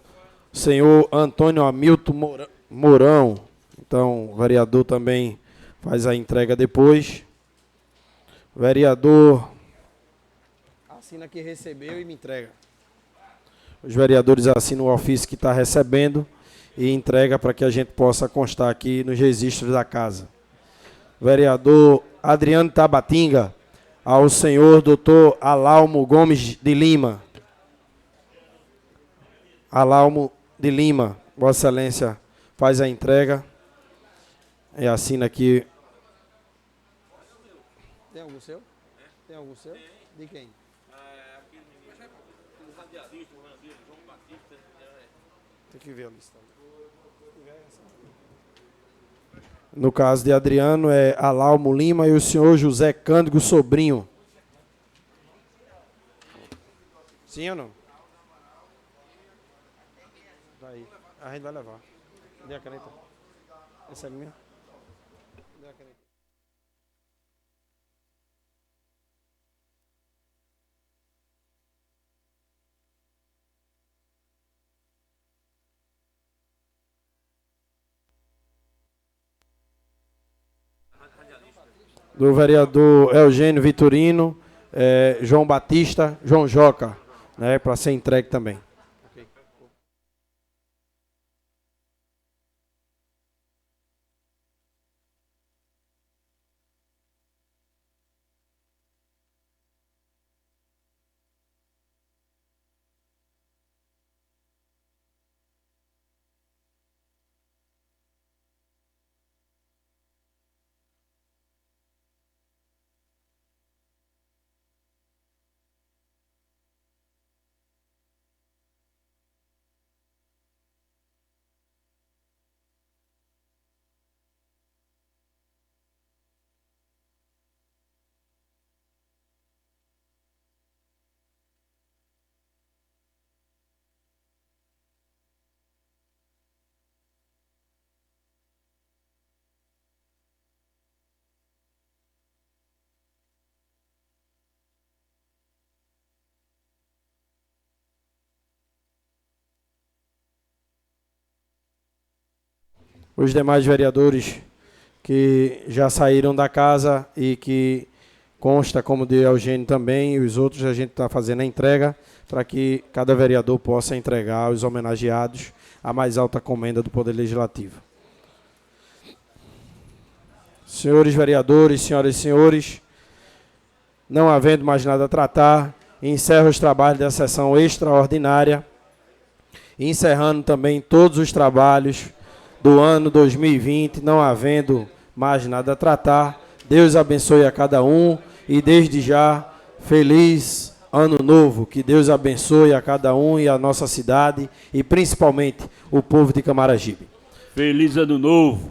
senhor Antônio Hamilton Mourão. Então, o vereador também faz a entrega depois. Vereador, assina que recebeu e me entrega. Os vereadores assinam o ofício que está recebendo e entrega para que a gente possa constar aqui nos registros da casa. Vereador Adriano Tabatinga, ao senhor doutor Alalmo Gomes de Lima. Alalmo de Lima. Vossa Excelência faz a entrega e assina aqui. Tem algum seu? Tem algum seu? De quem? Tem que ver a lista. No caso de Adriano, é Alalmo Lima e o senhor José Cândido Sobrinho. Sim ou não? Daí. A gente vai levar. Dê a caneta. Essa é minha? Dê a caneta. Do vereador Eugênio Vitorino, João Batista, João Joca, né, para ser entregue também. Os demais vereadores que já saíram da casa e que consta como de Eugênio também, e os outros a gente está fazendo a entrega para que cada vereador possa entregar aos homenageados a mais alta comenda do Poder Legislativo. Senhores vereadores, senhoras e senhores, não havendo mais nada a tratar, encerro os trabalhos da sessão extraordinária, encerrando também todos os trabalhos do ano 2020, não havendo mais nada a tratar. Deus abençoe a cada um e desde já, feliz ano novo. Que Deus abençoe a cada um e a nossa cidade e principalmente o povo de Camaragibe. Feliz ano novo.